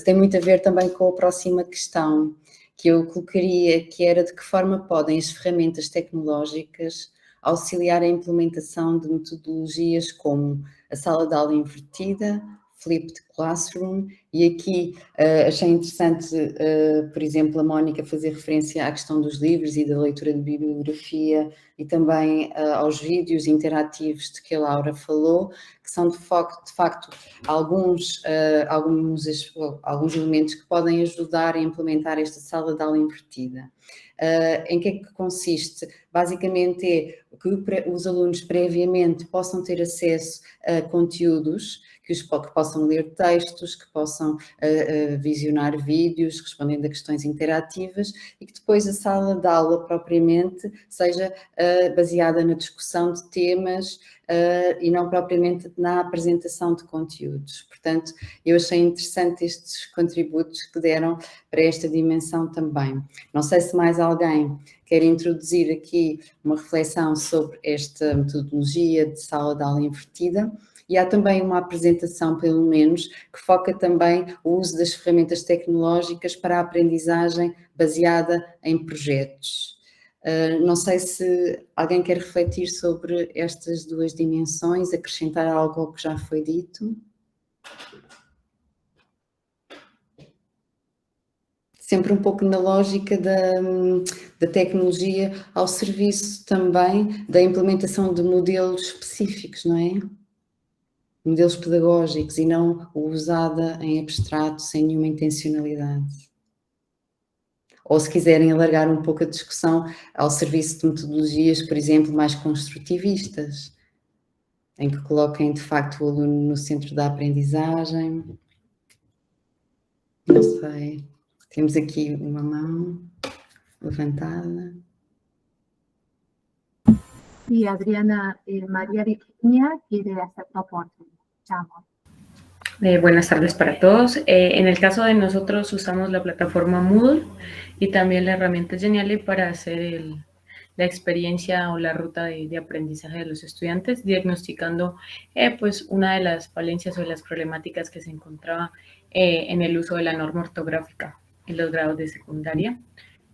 tem muito a ver também com a próxima questão que eu colocaria, que era de que forma podem as ferramentas tecnológicas auxiliar a implementação de metodologias como a sala de aula invertida, Flipped Classroom, e aqui achei interessante, por exemplo, a Mónica fazer referência à questão dos livros e da leitura de bibliografia e também aos vídeos interativos de que a Laura falou, que são de facto alguns elementos que podem ajudar a implementar esta sala de aula invertida. Em que é que consiste? Basicamente é que os alunos previamente possam ter acesso a conteúdos, que possam ler textos, que possam visionar vídeos, respondendo a questões interativas, e que depois a sala de aula propriamente seja baseada na discussão de temas e não propriamente na apresentação de conteúdos. Portanto, eu achei interessante estes contributos que deram para esta dimensão também. Não sei se mais alguém quer introduzir aqui uma reflexão sobre esta metodologia de sala de aula invertida, e há também uma apresentação, pelo menos, que foca também o uso das ferramentas tecnológicas para a aprendizagem baseada em projetos. Não sei se alguém quer refletir sobre estas duas dimensões, acrescentar algo ao que já foi dito. Sempre um pouco na lógica da tecnologia ao serviço também da implementação de modelos específicos, não é? Modelos pedagógicos e não usada em abstrato, sem nenhuma intencionalidade. Ou se quiserem alargar um pouco a discussão ao serviço de metodologias, por exemplo, mais construtivistas, em que coloquem de facto o aluno no centro da aprendizagem. Não sei. Temos aqui uma mão levantada. Sí, Adriana, María Virginia quiere hacer tu aporte. Escuchamos. Buenas tardes para todos. En el caso de nosotros usamos la plataforma Moodle y también la herramienta Genially para hacer la experiencia o la ruta de aprendizaje de los estudiantes, diagnosticando pues una de las falencias o las problemáticas que se encontraba en el uso de la norma ortográfica en los grados de secundaria.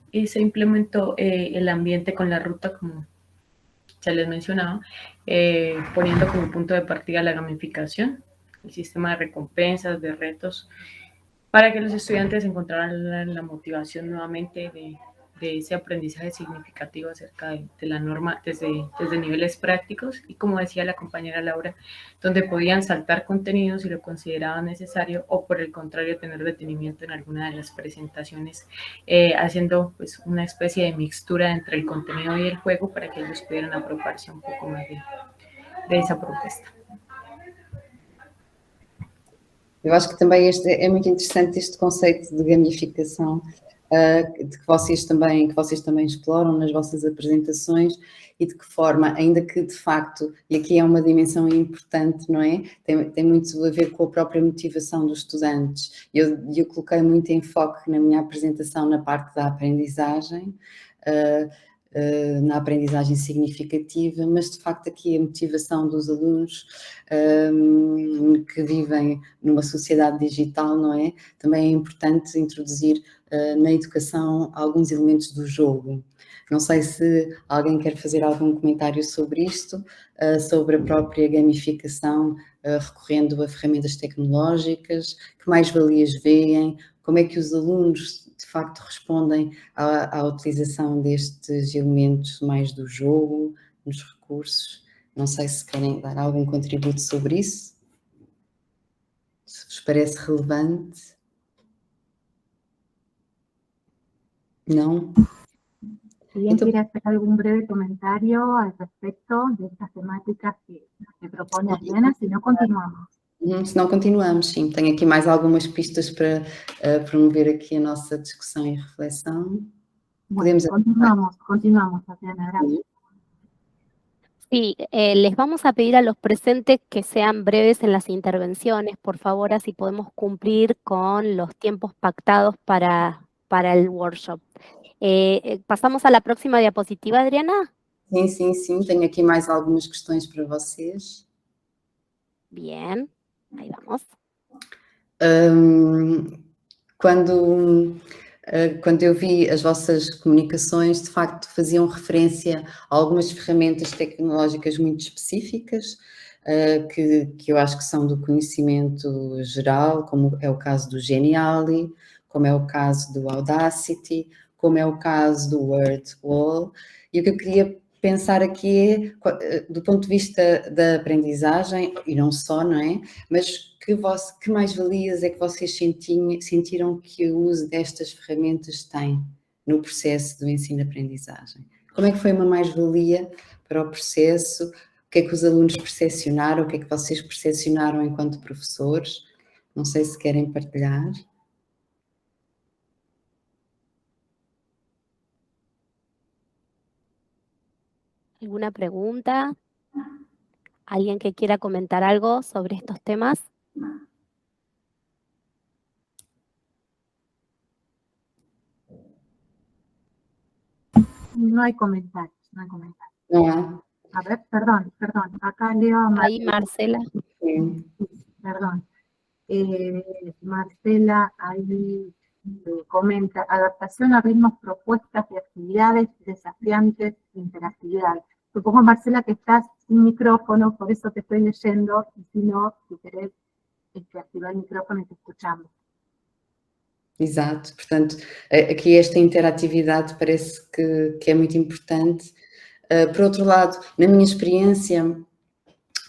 Y se implementó el ambiente con la ruta, como ya les mencionaba, poniendo como punto de partida la gamificación, el sistema de recompensas, de retos, para que los estudiantes encontraran la motivación nuevamente de ese aprendizaje significativo acerca de la norma desde niveles prácticos y, como decía la compañera Laura, donde podían saltar contenidos si lo consideraban necesario o, por el contrario, tener detenimiento en alguna de las presentaciones, haciendo pues una especie de mixtura entre el contenido y el juego para que ellos pudieran apropiarse un poco más de essa propuesta. Eu acho que também é muito interessante este conceito de gamificação, que vocês também exploram nas vossas apresentações, e de que forma, ainda que de facto, e aqui é uma dimensão importante, não é? Tem muito a ver com a própria motivação dos estudantes. Eu coloquei muito enfoque na minha apresentação na parte da aprendizagem, na aprendizagem significativa, mas de facto aqui a motivação dos alunos que vivem numa sociedade digital, não é? Também é importante introduzir na educação alguns elementos do jogo. Não sei se alguém quer fazer algum comentário sobre isto, sobre a própria gamificação, recorrendo a ferramentas tecnológicas, que mais-valias veem, como é que os alunos de facto respondem à utilização destes elementos mais do jogo, nos recursos. Não sei se querem dar algum contributo sobre isso, se vos parece relevante. Não? ¿Alguien quiere hacer algún breve comentario al respecto de estas temáticas que propone Adriana? Si no, continuamos. Se não, continuamos, sim. Tenho aqui mais algumas pistas para promover aqui a nossa discussão e reflexão. Bueno, continuamos, Adriana, gracias. Sí, les vamos a pedir a los presentes que sean breves en las intervenciones, por favor, así podemos cumplir con los tiempos pactados para el workshop. Passamos à próxima diapositiva, Adriana? Sim. Tenho aqui mais algumas questões para vocês. Bien, aí vamos. Quando eu vi as vossas comunicações, de facto faziam referência a algumas ferramentas tecnológicas muito específicas, que eu acho que são do conhecimento geral, como é o caso do Genially, como é o caso do Audacity, como é o caso do WordWall. E o que eu queria pensar aqui é, do ponto de vista da aprendizagem, e não só, não é? Mas que mais-valias é que vocês sentiram que o uso destas ferramentas tem no processo do ensino-aprendizagem? Como é que foi uma mais-valia para o processo? O que é que os alunos percepcionaram? O que é que vocês percepcionaram enquanto professores? Não sei se querem partilhar. ¿Alguna pregunta? ¿Alguien que quiera comentar algo sobre estos temas? No hay comentarios, no hay comentarios. Não há? A ver, perdón, acá leo a Ahí, Marcela. perdón. Marcela ahí comenta, adaptación a ritmos, propuestas y actividades desafiantes, interactividad. Supongo, Marcela, que estás sin micrófono, por eso te estoy leyendo, y si no, si querés activar el micrófono y te escuchamos. Exato, portanto, aqui esta interatividade parece que é muito importante. Por outro lado, na minha experiência,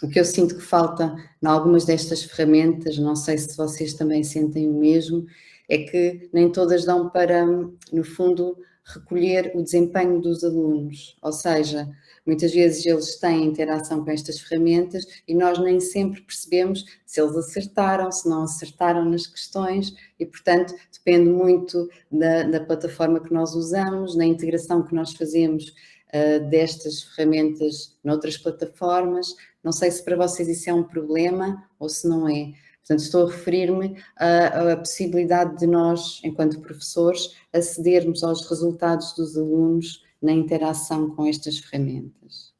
o que eu sinto que falta em algumas destas ferramentas, não sei se vocês também sentem o mesmo, é que nem todas dão para, no fundo, recolher o desempenho dos alunos, ou seja, muitas vezes eles têm interação com estas ferramentas e nós nem sempre percebemos se eles acertaram, se não acertaram nas questões e, portanto, depende muito da plataforma que nós usamos, na integração que nós fazemos destas ferramentas noutras plataformas. Não sei se para vocês isso é um problema ou se não é. Portanto, estou a referir-me à possibilidade de nós, enquanto professores, acedermos aos resultados dos alunos na interação com estas ferramentas.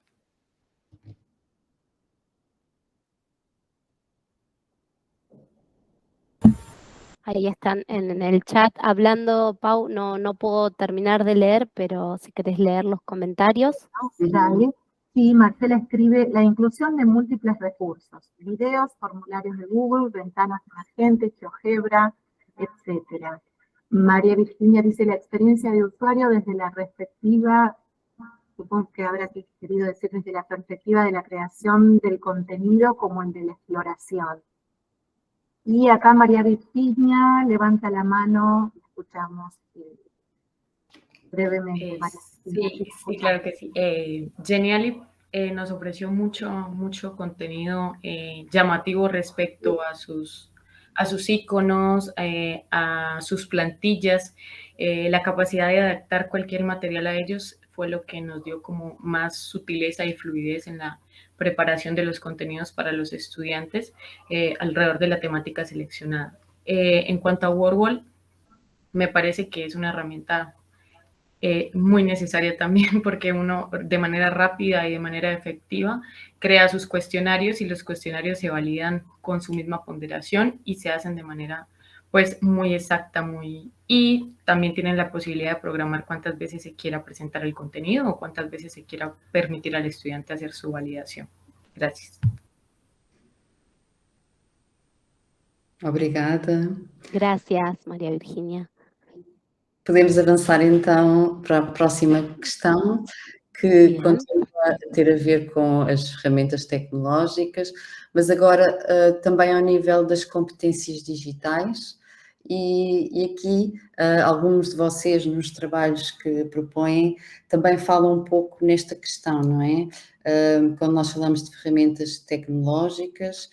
Ahí están en el chat hablando, Pau, no puedo terminar de leer, pero si querés leer los comentarios. Dale. Sí, Marcela escribe, la inclusión de múltiples recursos, videos, formularios de Google, ventanas emergentes, GeoGebra, etc. María Virginia dice, la experiencia de usuario desde la perspectiva, supongo que habrá querido decir desde la perspectiva de la creación del contenido como el de la exploración. Y acá María Virginia levanta la mano, escuchamos brevemente. Sí, claro que sí. Genially nos ofreció mucho contenido llamativo respecto a sus iconos, a sus plantillas. La capacidad de adaptar cualquier material a ellos fue lo que nos dio como más sutileza y fluidez en la preparación de los contenidos para los estudiantes alrededor de la temática seleccionada. En cuanto a WordWall, me parece que es una herramienta muy necesaria también porque uno de manera rápida y de manera efectiva crea sus cuestionarios y los cuestionarios se validan con su misma ponderación y se hacen de manera pues muy exacta, y también tienen la posibilidad de programar cuántas veces se quiera presentar el contenido o cuántas veces se quiera permitir al estudiante hacer su validación. Gracias. Obrigada. Gracias, María Virginia. Podemos avançar então para a próxima questão, que continua a ter a ver com as ferramentas tecnológicas, mas agora também ao nível das competências digitais, e aqui alguns de vocês nos trabalhos que propõem também falam um pouco nesta questão, não é? Quando nós falamos de ferramentas tecnológicas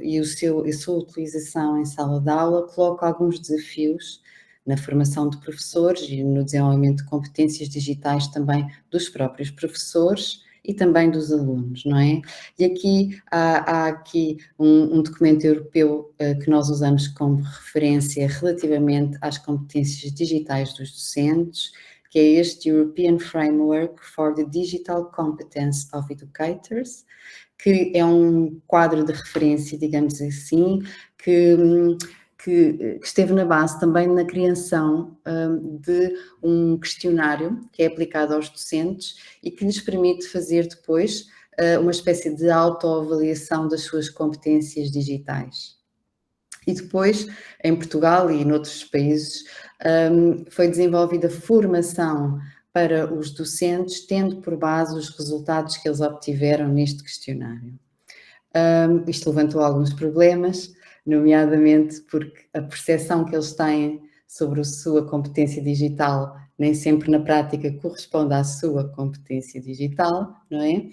e a sua utilização em sala de aula, coloca alguns desafios na formação de professores e no desenvolvimento de competências digitais também dos próprios professores e também dos alunos, não é? E aqui há aqui um documento europeu que nós usamos como referência relativamente às competências digitais dos docentes, que é este European Framework for the Digital Competence of Educators, que é um quadro de referência, digamos assim, que esteve na base também na criação de um questionário que é aplicado aos docentes e que lhes permite fazer depois uma espécie de autoavaliação das suas competências digitais. E depois, em Portugal e noutros países, foi desenvolvida formação para os docentes, tendo por base os resultados que eles obtiveram neste questionário. Isto levantou alguns problemas, nomeadamente porque a percepção que eles têm sobre a sua competência digital nem sempre na prática corresponde à sua competência digital, não é?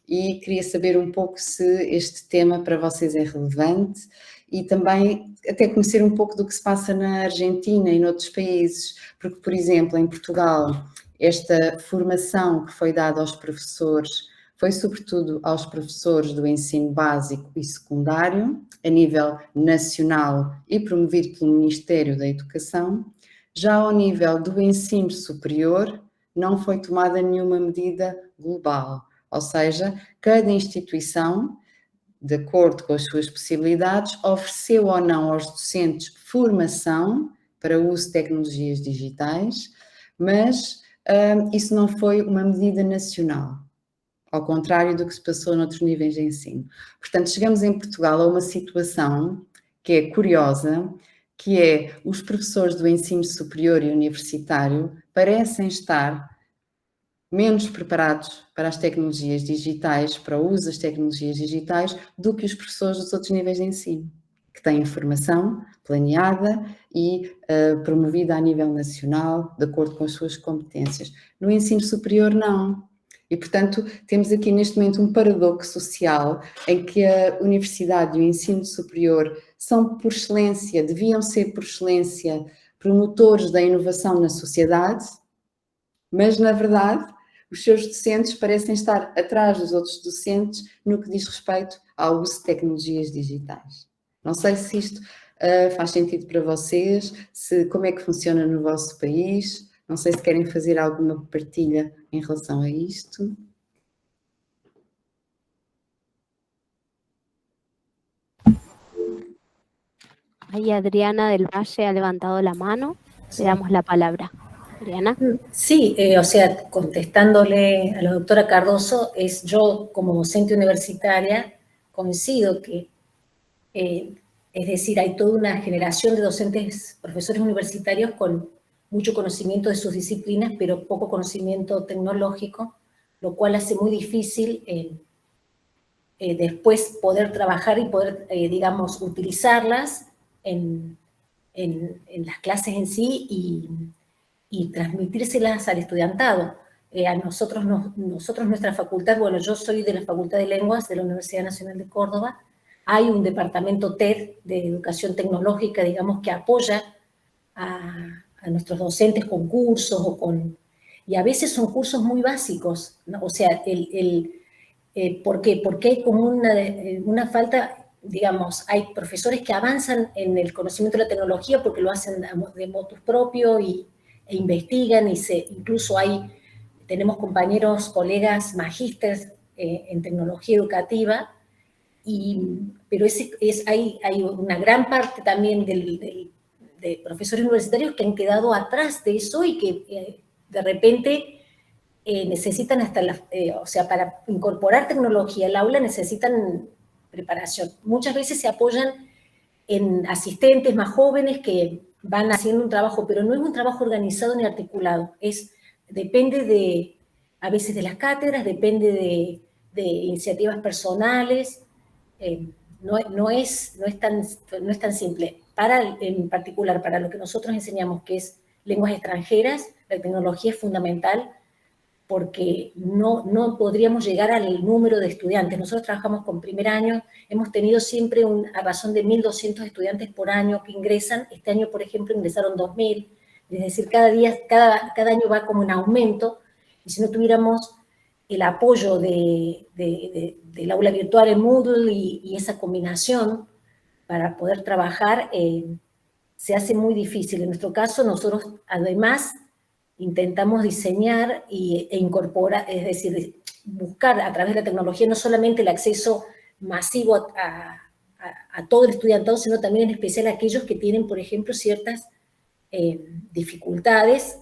E queria saber um pouco se este tema para vocês é relevante e também até conhecer um pouco do que se passa na Argentina e noutros países, porque, por exemplo, em Portugal, esta formação que foi dada aos professores foi sobretudo aos professores do ensino básico e secundário, a nível nacional e promovido pelo Ministério da Educação. Já ao nível do ensino superior, não foi tomada nenhuma medida global, ou seja, cada instituição, de acordo com as suas possibilidades, ofereceu ou não aos docentes formação para o uso de tecnologias digitais, mas isso não foi uma medida nacional, ao contrário do que se passou noutros níveis de ensino. Portanto, chegamos em Portugal a uma situação que é curiosa, que é os professores do ensino superior e universitário parecem estar menos preparados para as tecnologias digitais, para o uso das tecnologias digitais, do que os professores dos outros níveis de ensino, que têm formação planeada e promovida a nível nacional, de acordo com as suas competências. No ensino superior, não. E, portanto, temos aqui neste momento um paradoxo social em que a universidade e o ensino superior são, por excelência, deviam ser, por excelência, promotores da inovação na sociedade, mas, na verdade, os seus docentes parecem estar atrás dos outros docentes no que diz respeito ao uso de tecnologias digitais. Não sei se isto faz sentido para vocês, como é que funciona no vosso país, não sei se querem fazer alguma partilha em relação a isto. Ahí Adriana del Valle ha levantado la mano. Le damos la palabra. Adriana. Sí, o sea, contestándole a la doctora Cardoso, yo como docente universitaria coincido que, es decir, hay toda una generación de docentes, profesores universitarios con mucho conocimiento de sus disciplinas, pero poco conocimiento tecnológico, lo cual hace muy difícil después poder trabajar y poder, digamos, utilizarlas en las clases en sí y transmitírselas al estudiantado. A nosotros, nuestra facultad, bueno, yo soy de la Facultad de Lenguas de la Universidad Nacional de Córdoba, hay un departamento TED de educación tecnológica, digamos, que apoya a nuestros docentes con cursos y a veces son cursos muy básicos, ¿no? O sea, ¿por qué? Porque hay como una falta, digamos, hay profesores que avanzan en el conocimiento de la tecnología porque lo hacen de motus propio e investigan incluso tenemos compañeros, colegas, magísteres en tecnología educativa, pero hay una gran parte también de profesores universitarios que han quedado atrás de eso y que de repente necesitan o sea, para incorporar tecnología al aula necesitan preparación. Muchas veces se apoyan en asistentes más jóvenes que van haciendo un trabajo, pero no es un trabajo organizado ni articulado, depende a veces de las cátedras, depende de iniciativas personales, no es tan simple. En particular, para lo que nosotros enseñamos, que es lenguas extranjeras, la tecnología es fundamental porque no podríamos llegar al número de estudiantes. Nosotros trabajamos con primer año, hemos tenido siempre a razón de 1.200 estudiantes por año que ingresan. Este año, por ejemplo, ingresaron 2.000, es decir, cada año va como en aumento, y si no tuviéramos el apoyo del aula virtual en Moodle y esa combinación para poder trabajar, se hace muy difícil. En nuestro caso, nosotros además intentamos diseñar e incorporar, es decir, buscar a través de la tecnología no solamente el acceso masivo a todo el estudiantado, sino también en especial a aquellos que tienen, por ejemplo, ciertas dificultades.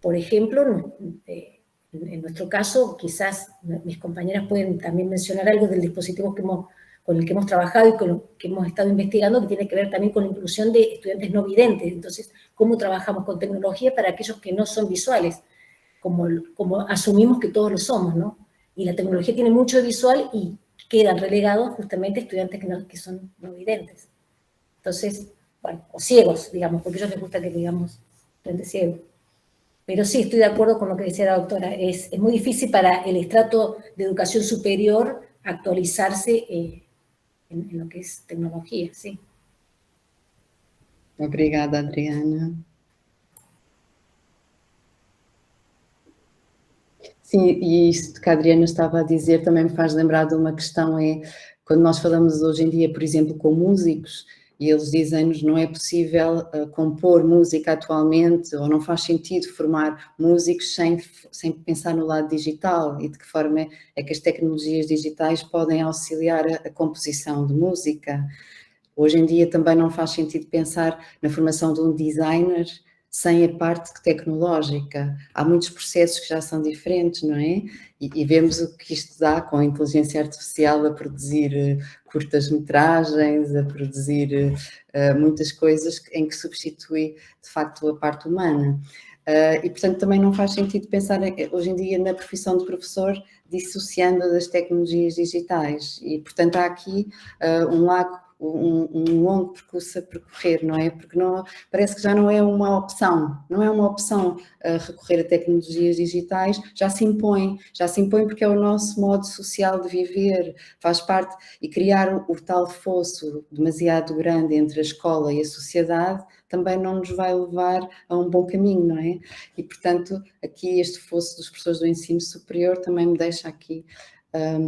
Por ejemplo, en nuestro caso, quizás mis compañeras pueden también mencionar algo del dispositivo con el que hemos trabajado y con lo que hemos estado investigando, que tiene que ver también con la inclusión de estudiantes no videntes. Entonces, ¿cómo trabajamos con tecnología para aquellos que no son visuales? Como asumimos que todos lo somos, ¿no? Y la tecnología tiene mucho de visual y quedan relegados justamente estudiantes que son no videntes. Entonces, bueno, o ciegos, digamos, porque a ellos les gusta que digamos estudiantes ciegos. Pero sí, estoy de acuerdo con lo que decía la doctora. Es muy difícil para el estrato de educación superior actualizarse en lo que es tecnología, sí. Obrigada, Adriana. Sim, e isto que a Adriana estava a dizer também me faz lembrar de uma questão, quando nós falamos hoje em dia, por exemplo, com músicos, e eles dizem-nos não é possível compor música atualmente, ou não faz sentido formar músicos sem pensar no lado digital, e de que forma é que as tecnologias digitais podem auxiliar a composição de música. Hoje em dia também não faz sentido pensar na formação de um designer sem a parte tecnológica. Há muitos processos que já são diferentes, não é? E vemos o que isto dá com a inteligência artificial a produzir curtas-metragens, a produzir muitas coisas em que substitui, de facto, a parte humana. E, portanto, também não faz sentido pensar hoje em dia na profissão de professor dissociando das tecnologias digitais. E, portanto, há aqui um longo percurso a percorrer, não é? Porque parece que já não é uma opção, recorrer a tecnologias digitais, já se impõe porque é o nosso modo social de viver, faz parte, e criar o tal fosso demasiado grande entre a escola e a sociedade também não nos vai levar a um bom caminho, não é? E, portanto, aqui este fosso dos professores do ensino superior também me deixa aqui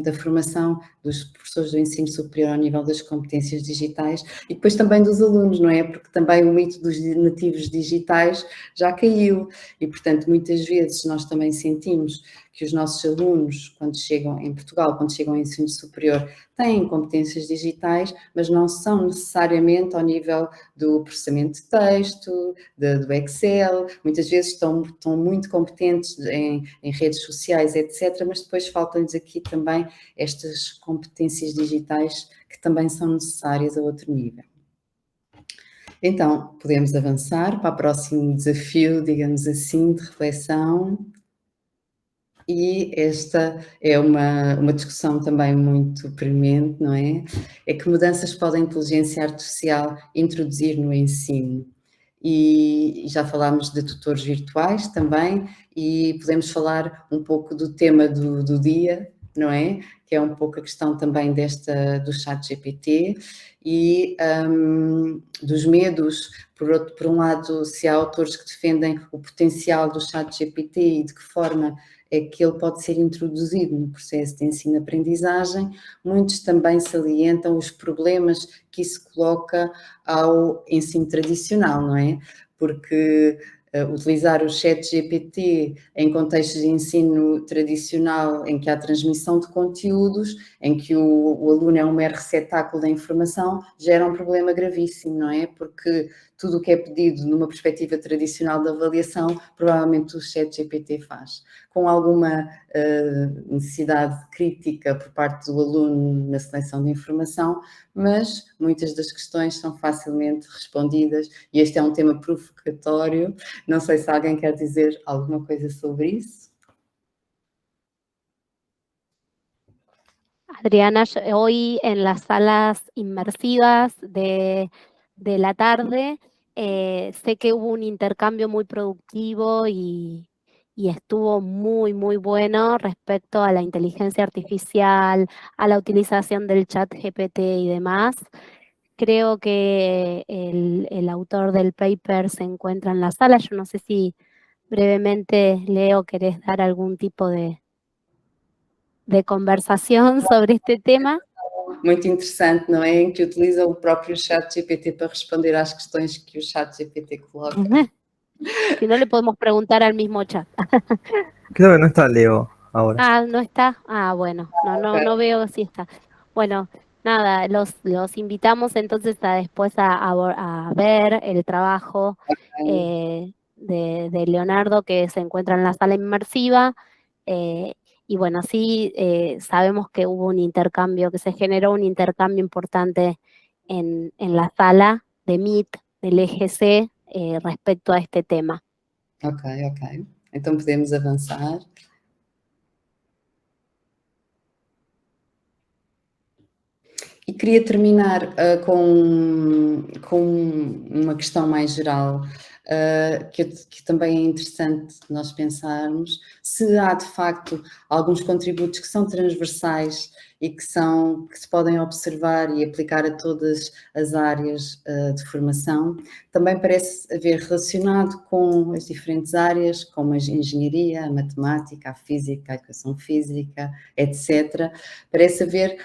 da formação dos professores do ensino superior ao nível das competências digitais e depois também dos alunos, não é? Porque também o mito dos nativos digitais já caiu e, portanto, muitas vezes nós também sentimos que os nossos alunos, quando chegam em Portugal, quando chegam ao ensino superior, têm competências digitais, mas não são necessariamente ao nível do processamento de texto, do Excel, muitas vezes estão muito competentes em redes sociais, etc., mas depois faltam-lhes aqui também estas competências digitais que também são necessárias a outro nível. Então, podemos avançar para o próximo desafio, digamos assim, de reflexão. E esta é uma discussão também muito premente, não é? É que mudanças pode a inteligência artificial introduzir no ensino? E já falámos de tutores virtuais também, e podemos falar um pouco do tema do dia, não é? Que é um pouco a questão também do ChatGPT e dos medos. Por um lado, se há autores que defendem o potencial do ChatGPT e de que forma é que ele pode ser introduzido no processo de ensino-aprendizagem, muitos também salientam os problemas que isso coloca ao ensino tradicional, não é? Porque utilizar o ChatGPT em contextos de ensino tradicional, em que há transmissão de conteúdos, em que o aluno é um mero receptáculo da informação, gera um problema gravíssimo, não é? Porque tudo o que é pedido numa perspectiva tradicional de avaliação, provavelmente o ChatGPT faz. Com alguma necessidade crítica por parte do aluno na seleção de informação, mas muitas das questões são facilmente respondidas e este é um tema provocatório. Não sei se alguém quer dizer alguma coisa sobre isso. Adriana, hoy en las salas inmersivas de la tarde, sé que hubo un intercambio muy productivo y estuvo muy, muy bueno respecto a la inteligencia artificial, a la utilización del chat GPT y demás. Creo que el autor del paper se encuentra en la sala. Yo no sé si brevemente, Leo, querés dar algún tipo de conversación sobre este tema. Muito interessante, não é? Em que utiliza o próprio ChatGPT para responder às questões que o ChatGPT coloca. Si no, le podemos preguntar al mismo chat. Creo que no está Leo ahora. Ah, ¿no está? Ah, bueno, no veo si está. Bueno, nada, los invitamos entonces a después a ver el trabajo de Leonardo que se encuentra en la sala inmersiva. Y bueno, sí sabemos que hubo un intercambio, que se generó un intercambio importante en la sala de Meet, del EGC, respecto a este tema. Ok. Então podemos avançar. E queria terminar com uma questão mais geral, que também é interessante nós pensarmos se há de facto alguns contributos que são transversais e que se podem observar e aplicar a todas as áreas de formação. Também parece haver relacionado com as diferentes áreas, como a engenharia, a matemática, a física, a educação física, etc. Parece haver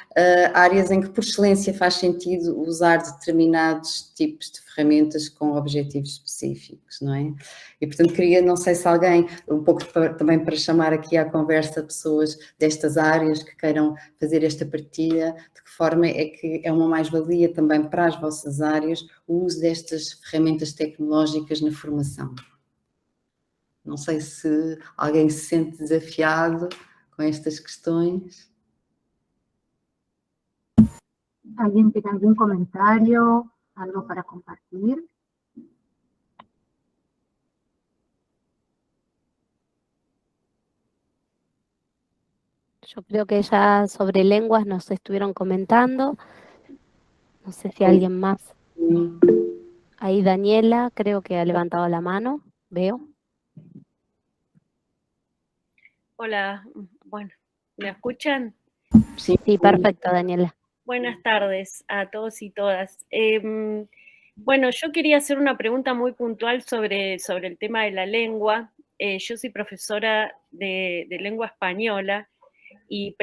áreas em que, por excelência, faz sentido usar determinados tipos de ferramentas com objetivos específicos, não é? E, portanto, queria, não sei se alguém, um pouco também para chamar aqui à conversa pessoas destas áreas que queiram fazer esta partilha, de que forma é que é uma mais-valia também para as vossas áreas o uso destas ferramentas tecnológicas na formação. Não sei se alguém se sente desafiado com estas questões. ¿Alguien tiene algún comentario, algo para compartir? Yo creo que ya sobre lenguas nos estuvieron comentando. No sé si alguien más. Ahí Daniela, creo que ha levantado la mano, veo. Hola, bueno, ¿me escuchan? Sí, perfecto, Daniela. Buenas tardes a todos y todas. Bueno, yo quería hacer una pregunta muy puntual sobre el tema de la lengua. Yo soy profesora de lengua española y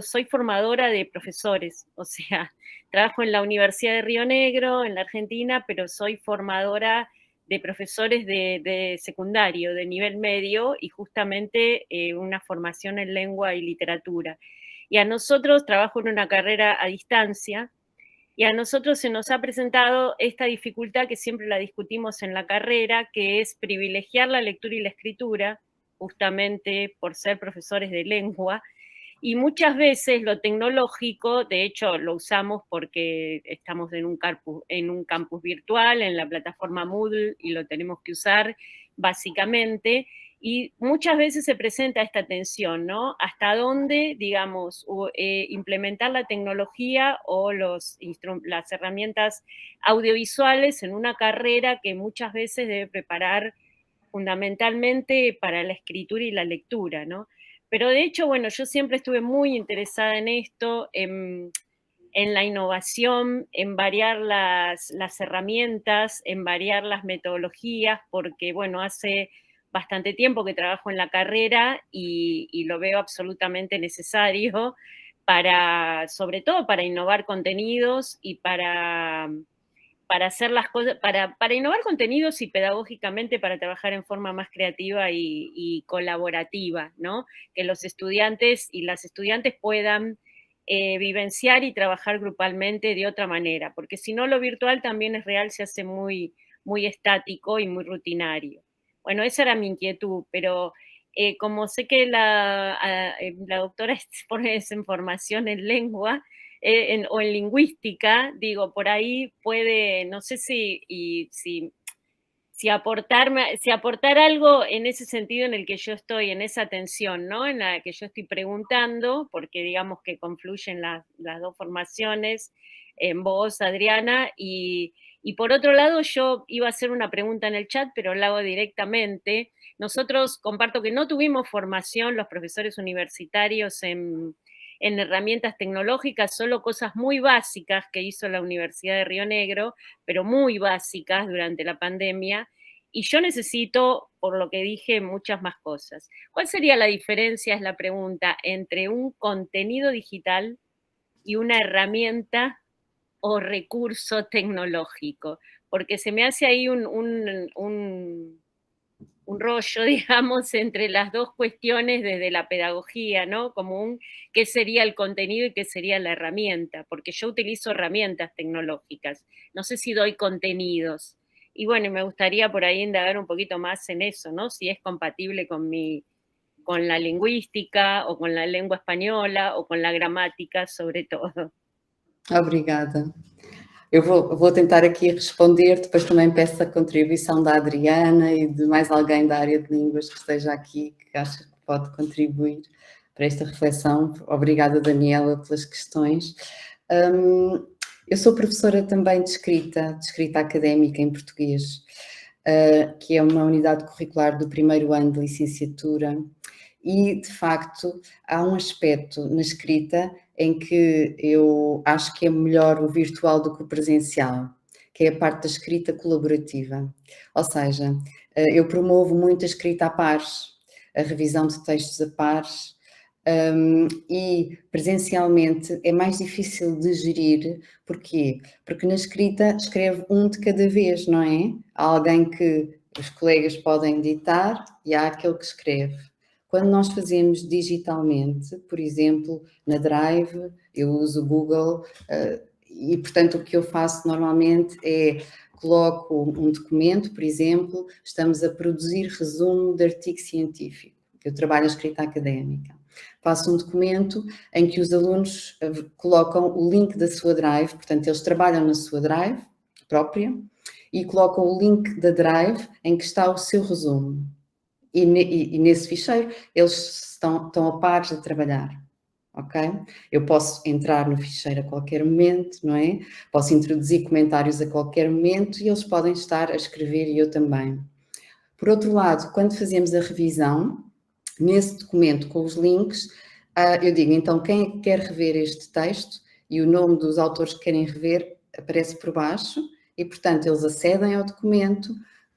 soy formadora de profesores, o sea, trabajo en la Universidad de Río Negro, en la Argentina, pero soy formadora de profesores de secundario, de nivel medio, y justamente una formación en lengua y literatura. Y a nosotros, trabajo en una carrera a distancia, y a nosotros se nos ha presentado esta dificultad que siempre la discutimos en la carrera, que es privilegiar la lectura y la escritura, justamente por ser profesores de lengua, y muchas veces lo tecnológico, de hecho lo usamos porque estamos en un campus virtual, en la plataforma Moodle, y lo tenemos que usar básicamente, y muchas veces se presenta esta tensión, ¿no? Hasta dónde, digamos, implementar la tecnología o las herramientas audiovisuales en una carrera que muchas veces debe preparar fundamentalmente para la escritura y la lectura, ¿no? Pero de hecho, bueno, yo siempre estuve muy interesada en esto, en la innovación, en variar las herramientas, en variar las metodologías, porque, bueno, hace bastante tiempo que trabajo en la carrera y lo veo absolutamente necesario sobre todo para innovar contenidos y para hacer las cosas, para innovar contenidos y pedagógicamente para trabajar en forma más creativa y colaborativa, ¿no? Que los estudiantes y las estudiantes puedan vivenciar y trabajar grupalmente de otra manera, porque si no lo virtual también es real, se hace muy, muy estático y muy rutinario. Bueno, esa era mi inquietud, pero como sé que la doctora pone esa información en lengua, o en lingüística, digo, por ahí puede, no sé si aportar algo en ese sentido en el que yo estoy, en esa tensión, ¿no? En la que yo estoy preguntando, porque digamos que confluyen las dos formaciones en vos, Adriana, y por otro lado yo iba a hacer una pregunta en el chat, pero la hago directamente. Nosotros comparto que no tuvimos formación, los profesores universitarios, en herramientas tecnológicas, solo cosas muy básicas que hizo la Universidad de Río Negro, pero muy básicas durante la pandemia, y yo necesito, por lo que dije, muchas más cosas. ¿Cuál sería la diferencia, es la pregunta, entre un contenido digital y una herramienta o recurso tecnológico? Porque se me hace ahí un rollo, digamos, entre las dos cuestiones desde la pedagogía, ¿no? Como qué sería el contenido y qué sería la herramienta, porque yo utilizo herramientas tecnológicas, no sé si doy contenidos. Y bueno, me gustaría por ahí indagar un poquito más en eso, ¿no? Si es compatible con la lingüística, o con la lengua española, o con la gramática, sobre todo. Obrigada. Eu vou tentar aqui responder, depois também peço a contribuição da Adriana e de mais alguém da área de línguas que esteja aqui, que acha que pode contribuir para esta reflexão. Obrigada, Daniela, pelas questões. Eu sou professora também de escrita académica em português, que é uma unidade curricular do primeiro ano de licenciatura, E, de facto, há um aspecto na escrita em que eu acho que é melhor o virtual do que o presencial, que é a parte da escrita colaborativa. Ou seja, eu promovo muito a escrita a pares, a revisão de textos a pares, e presencialmente é mais difícil de gerir. Porquê? Porque na escrita escreve um de cada vez, não é? Há alguém que os colegas podem ditar e há aquele que escreve. Quando nós fazemos digitalmente, por exemplo, na Drive, eu uso o Google e, portanto, o que eu faço normalmente é coloco um documento, por exemplo, estamos a produzir resumo de artigo científico, que eu trabalho a escrita académica. Faço um documento em que os alunos colocam o link da sua Drive, portanto, eles trabalham na sua Drive própria e colocam o link da Drive em que está o seu resumo. E nesse ficheiro eles estão a pares a trabalhar, ok? Eu posso entrar no ficheiro a qualquer momento, não é? Posso introduzir comentários a qualquer momento e eles podem estar a escrever e eu também. Por outro lado, quando fazemos a revisão, nesse documento com os links, eu digo, então, quem é que quer rever este texto? E o nome dos autores que querem rever aparece por baixo e, portanto, eles acedem ao documento,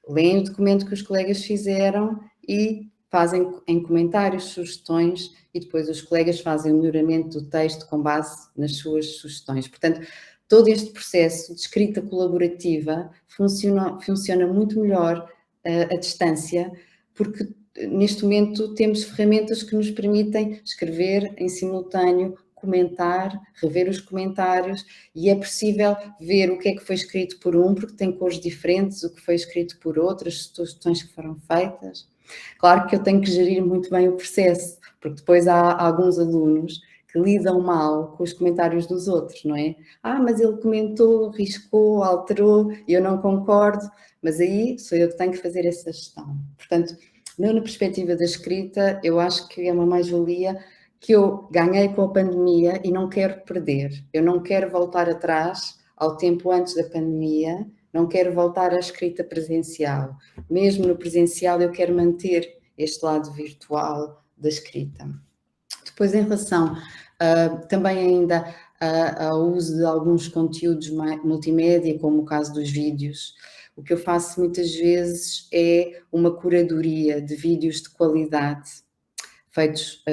leem o documento que os colegas fizeram e fazem em comentários sugestões e depois os colegas fazem o melhoramento do texto com base nas suas sugestões. Portanto, todo este processo de escrita colaborativa funciona muito melhor à distância, porque neste momento temos ferramentas que nos permitem escrever em simultâneo, comentar, rever os comentários e é possível ver o que é que foi escrito por um, porque tem cores diferentes, o que foi escrito por outras, sugestões que foram feitas. Claro que eu tenho que gerir muito bem o processo, porque depois há alguns alunos que lidam mal com os comentários dos outros, não é? Mas ele comentou, riscou, alterou, e eu não concordo, mas aí sou eu que tenho que fazer essa gestão. Portanto, na perspectiva da escrita, eu acho que é uma mais-valia que eu ganhei com a pandemia e não quero perder. Eu não quero voltar atrás ao tempo antes da pandemia, não quero voltar à escrita presencial. Mesmo no presencial eu quero manter este lado virtual da escrita. Depois, em relação também ainda ao uso de alguns conteúdos multimédia, como o caso dos vídeos, o que eu faço muitas vezes é uma curadoria de vídeos de qualidade, feitos,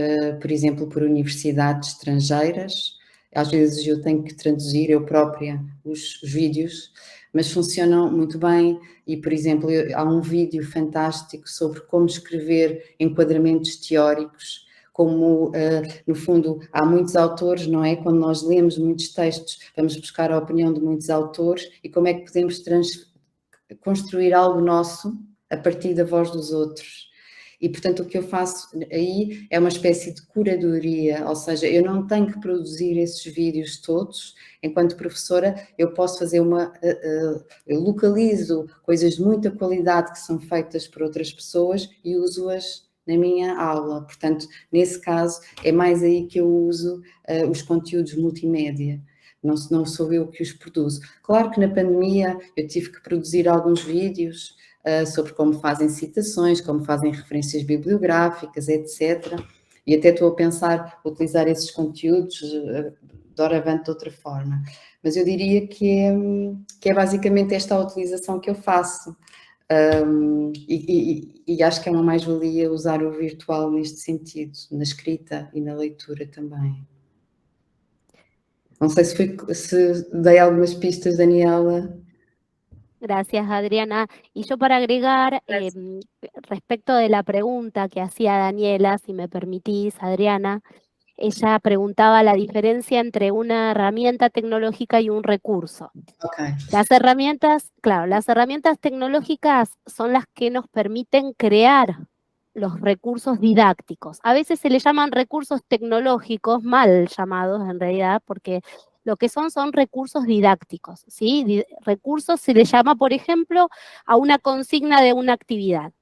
por exemplo, por universidades estrangeiras. Às vezes eu tenho que traduzir eu própria os vídeos, mas funcionam muito bem e, por exemplo, há um vídeo fantástico sobre como escrever enquadramentos teóricos, como, no fundo, há muitos autores, não é? Quando nós lemos muitos textos, vamos buscar a opinião de muitos autores e como é que podemos construir algo nosso a partir da voz dos outros. E, portanto, o que eu faço aí é uma espécie de curadoria, ou seja, eu não tenho que produzir esses vídeos todos. Enquanto professora, eu posso fazer eu localizo coisas de muita qualidade que são feitas por outras pessoas e uso-as na minha aula. Portanto, nesse caso, é mais aí que eu uso os conteúdos multimédia. Não sou eu que os produzo. Claro que na pandemia eu tive que produzir alguns vídeos sobre como fazem citações, como fazem referências bibliográficas, etc. E até estou a pensar utilizar esses conteúdos doravante de outra forma. Mas eu diria que é basicamente esta a utilização que eu faço. E acho que é uma mais-valia usar o virtual neste sentido, na escrita e na leitura também. No sé si dei algunas pistas, Daniela. Gracias, Adriana. Y yo para agregar, respecto de la pregunta que hacía Daniela, si me permitís, Adriana, ella preguntaba la diferencia entre una herramienta tecnológica y un recurso. Okay. Las herramientas tecnológicas son las que nos permiten crear los recursos didácticos. A veces se le llaman recursos tecnológicos, mal llamados en realidad, porque lo que son recursos didácticos, ¿sí? Recursos se le llama, por ejemplo, a una consigna de una actividad.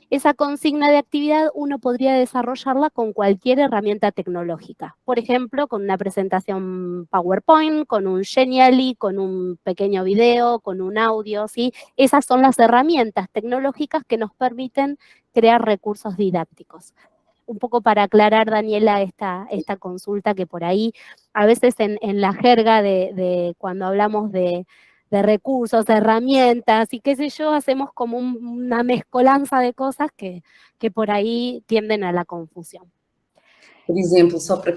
Esa consigna de actividad uno podría desarrollarla con cualquier herramienta tecnológica. Por ejemplo, con una presentación PowerPoint, con un Genially, con un pequeño video, con un audio, ¿sí? Esas son las herramientas tecnológicas que nos permiten crear recursos didácticos. un poco para aclarar, Daniela, esta consulta que por ahí, a veces en la jerga de cuando hablamos de recursos, herramientas y qué sé yo, hacemos como una mezcolanza de cosas que por aí tienden a la confusión. Por exemplo, só para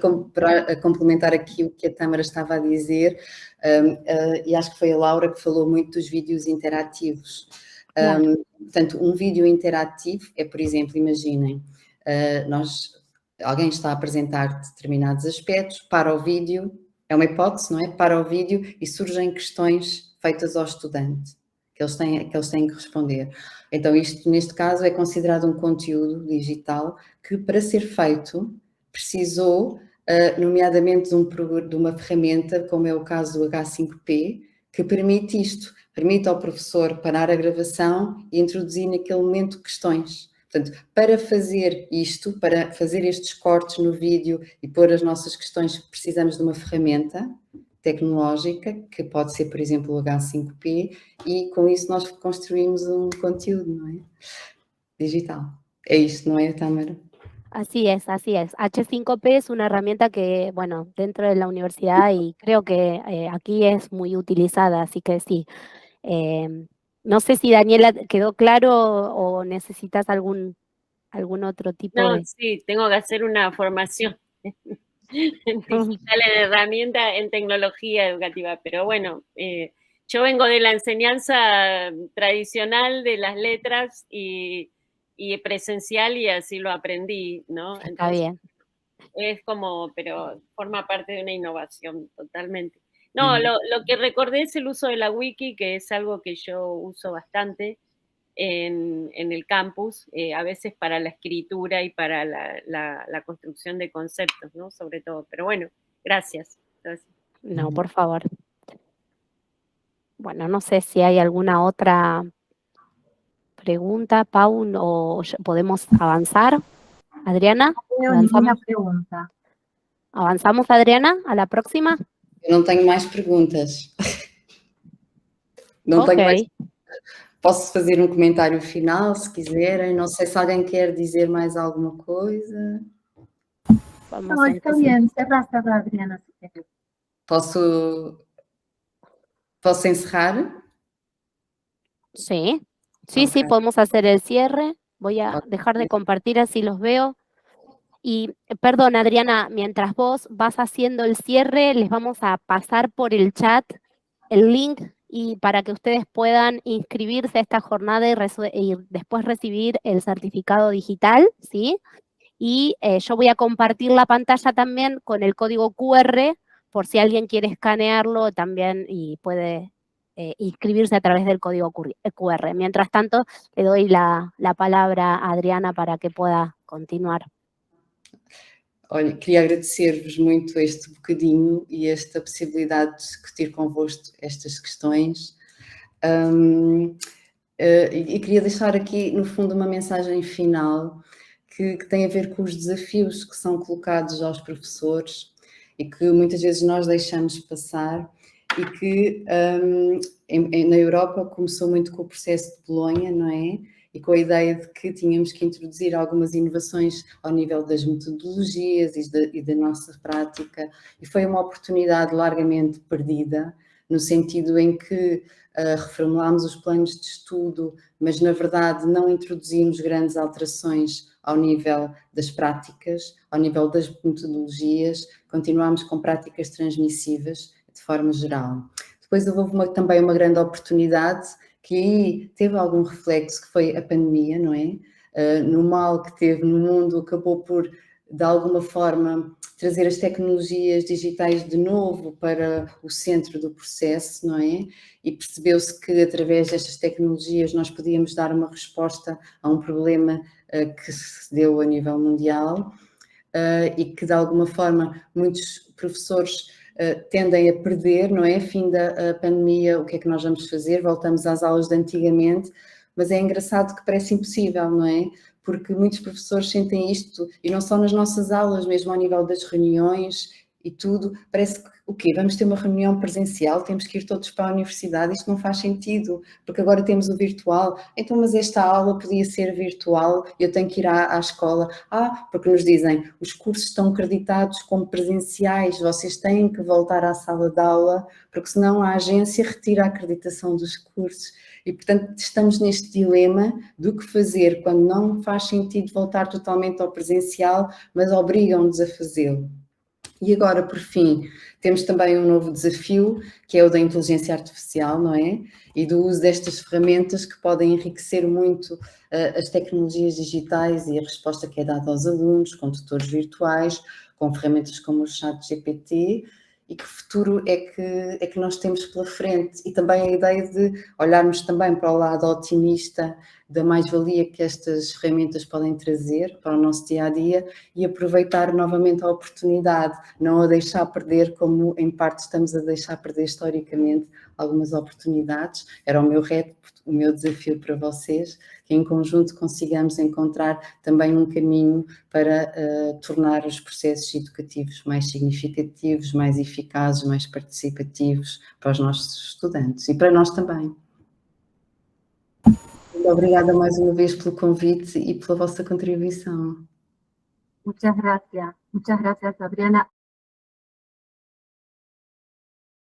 complementar aqui o que a Tâmara estava a dizer, e acho que foi a Laura que falou muito dos vídeos interativos. Claro. Portanto, um vídeo interativo é, por exemplo, imaginem, alguém está a apresentar determinados aspectos, para o vídeo, é uma hipótese, não é? Para o vídeo e surgem questões feitas ao estudante, que eles têm que responder. Então, isto, neste caso, é considerado um conteúdo digital que, para ser feito, precisou, nomeadamente, de uma ferramenta, como é o caso do H5P, que permite isto, permite ao professor parar a gravação e introduzir naquele momento questões. Portanto, para fazer isto, para fazer estes cortes no vídeo e pôr as nossas questões, precisamos de uma ferramenta tecnológica, que pode ser, por exemplo, o H5P, e com isso nós construímos um conteúdo, não é? Digital. É isto, não é, Tâmara? Así es, así es. H5P es una herramienta que, bueno, dentro de la universidad y creo que aquí es muy utilizada, así que sí. No sé si, Daniela, quedó claro o necesitas algún otro tipo No, de... sí, tengo que hacer una formación digital en herramienta, en tecnología educativa, pero bueno, yo vengo de la enseñanza tradicional de las letras y presencial y así lo aprendí, ¿no? Está Entonces, bien. es como, pero forma parte de una innovación totalmente. No, lo que recordé es el uso de la wiki, que es algo que yo uso bastante en el campus, a veces para la escritura y para la construcción de conceptos, ¿no? Sobre todo. Pero bueno, gracias. No, por favor. Bueno, no sé si hay alguna otra pregunta, Pau, o podemos avanzar. Adriana, Ninguna pregunta. ¿Avanzamos, Adriana, a la próxima? Eu não tenho mais perguntas. Não tenho mais. Posso fazer um comentário final, se quiserem. Não sei se alguém quer dizer mais alguma coisa. No, está bien. Cerra, Adriana. Si quieres. Posso encerrar? Sí. Sí, sí, podemos hacer el cierre. Voy a dejar de compartir, así los veo. Y, perdón, Adriana, mientras vos vas haciendo el cierre, les vamos a pasar por el chat el link y para que ustedes puedan inscribirse a esta jornada y después recibir el certificado digital, ¿sí? Y yo voy a compartir la pantalla también con el código QR, por si alguien quiere escanearlo también y puede inscribirse a través del código QR. Mientras tanto, le doy la palabra a Adriana para que pueda continuar. Olha, queria agradecer-vos muito este bocadinho e esta possibilidade de discutir convosco estas questões. E queria deixar aqui, no fundo, uma mensagem final que tem a ver com os desafios que são colocados aos professores e que muitas vezes nós deixamos passar e que na Europa começou muito com o processo de Bolonha, não é? E com a ideia de que tínhamos que introduzir algumas inovações ao nível das metodologias e da nossa prática, e foi uma oportunidade largamente perdida, no sentido em que reformulámos os planos de estudo, mas na verdade não introduzimos grandes alterações ao nível das práticas, ao nível das metodologias, continuámos com práticas transmissivas de forma geral. Depois houve também uma grande oportunidade que aí teve algum reflexo, que foi a pandemia, não é? No mal que teve no mundo, acabou por, de alguma forma, trazer as tecnologias digitais de novo para o centro do processo, não é? E percebeu-se que, através destas tecnologias, nós podíamos dar uma resposta a um problema que se deu a nível mundial e que, de alguma forma, muitos professores tendem a perder, não é? Fim da pandemia, o que é que nós vamos fazer? Voltamos às aulas de antigamente, mas é engraçado que parece impossível, não é? Porque muitos professores sentem isto, e não só nas nossas aulas, mesmo ao nível das reuniões e tudo, parece que o quê? Vamos ter uma reunião presencial, temos que ir todos para a universidade, isto não faz sentido, porque agora temos o virtual, então mas esta aula podia ser virtual, eu tenho que ir à escola, porque nos dizem, os cursos estão acreditados como presenciais, vocês têm que voltar à sala de aula, porque senão a agência retira a acreditação dos cursos, e portanto estamos neste dilema do que fazer quando não faz sentido voltar totalmente ao presencial, mas obrigam-nos a fazê-lo. E agora, por fim, temos também um novo desafio, que é o da inteligência artificial, não é? E do uso destas ferramentas que podem enriquecer muito as tecnologias digitais e a resposta que é dada aos alunos, com tutores virtuais, com ferramentas como o ChatGPT, e que futuro é que nós temos pela frente. E também a ideia de olharmos também para o lado otimista da mais-valia que estas ferramentas podem trazer para o nosso dia-a-dia e aproveitar novamente a oportunidade, não a deixar perder como em parte estamos a deixar perder historicamente algumas oportunidades. Era o meu reto, o meu desafio para vocês, que em conjunto consigamos encontrar também um caminho para tornar os processos educativos mais significativos, mais eficazes, mais participativos para os nossos estudantes e para nós também. Muito obrigada mais uma vez pelo convite e pela vossa contribuição. Muchas gracias, Adriana.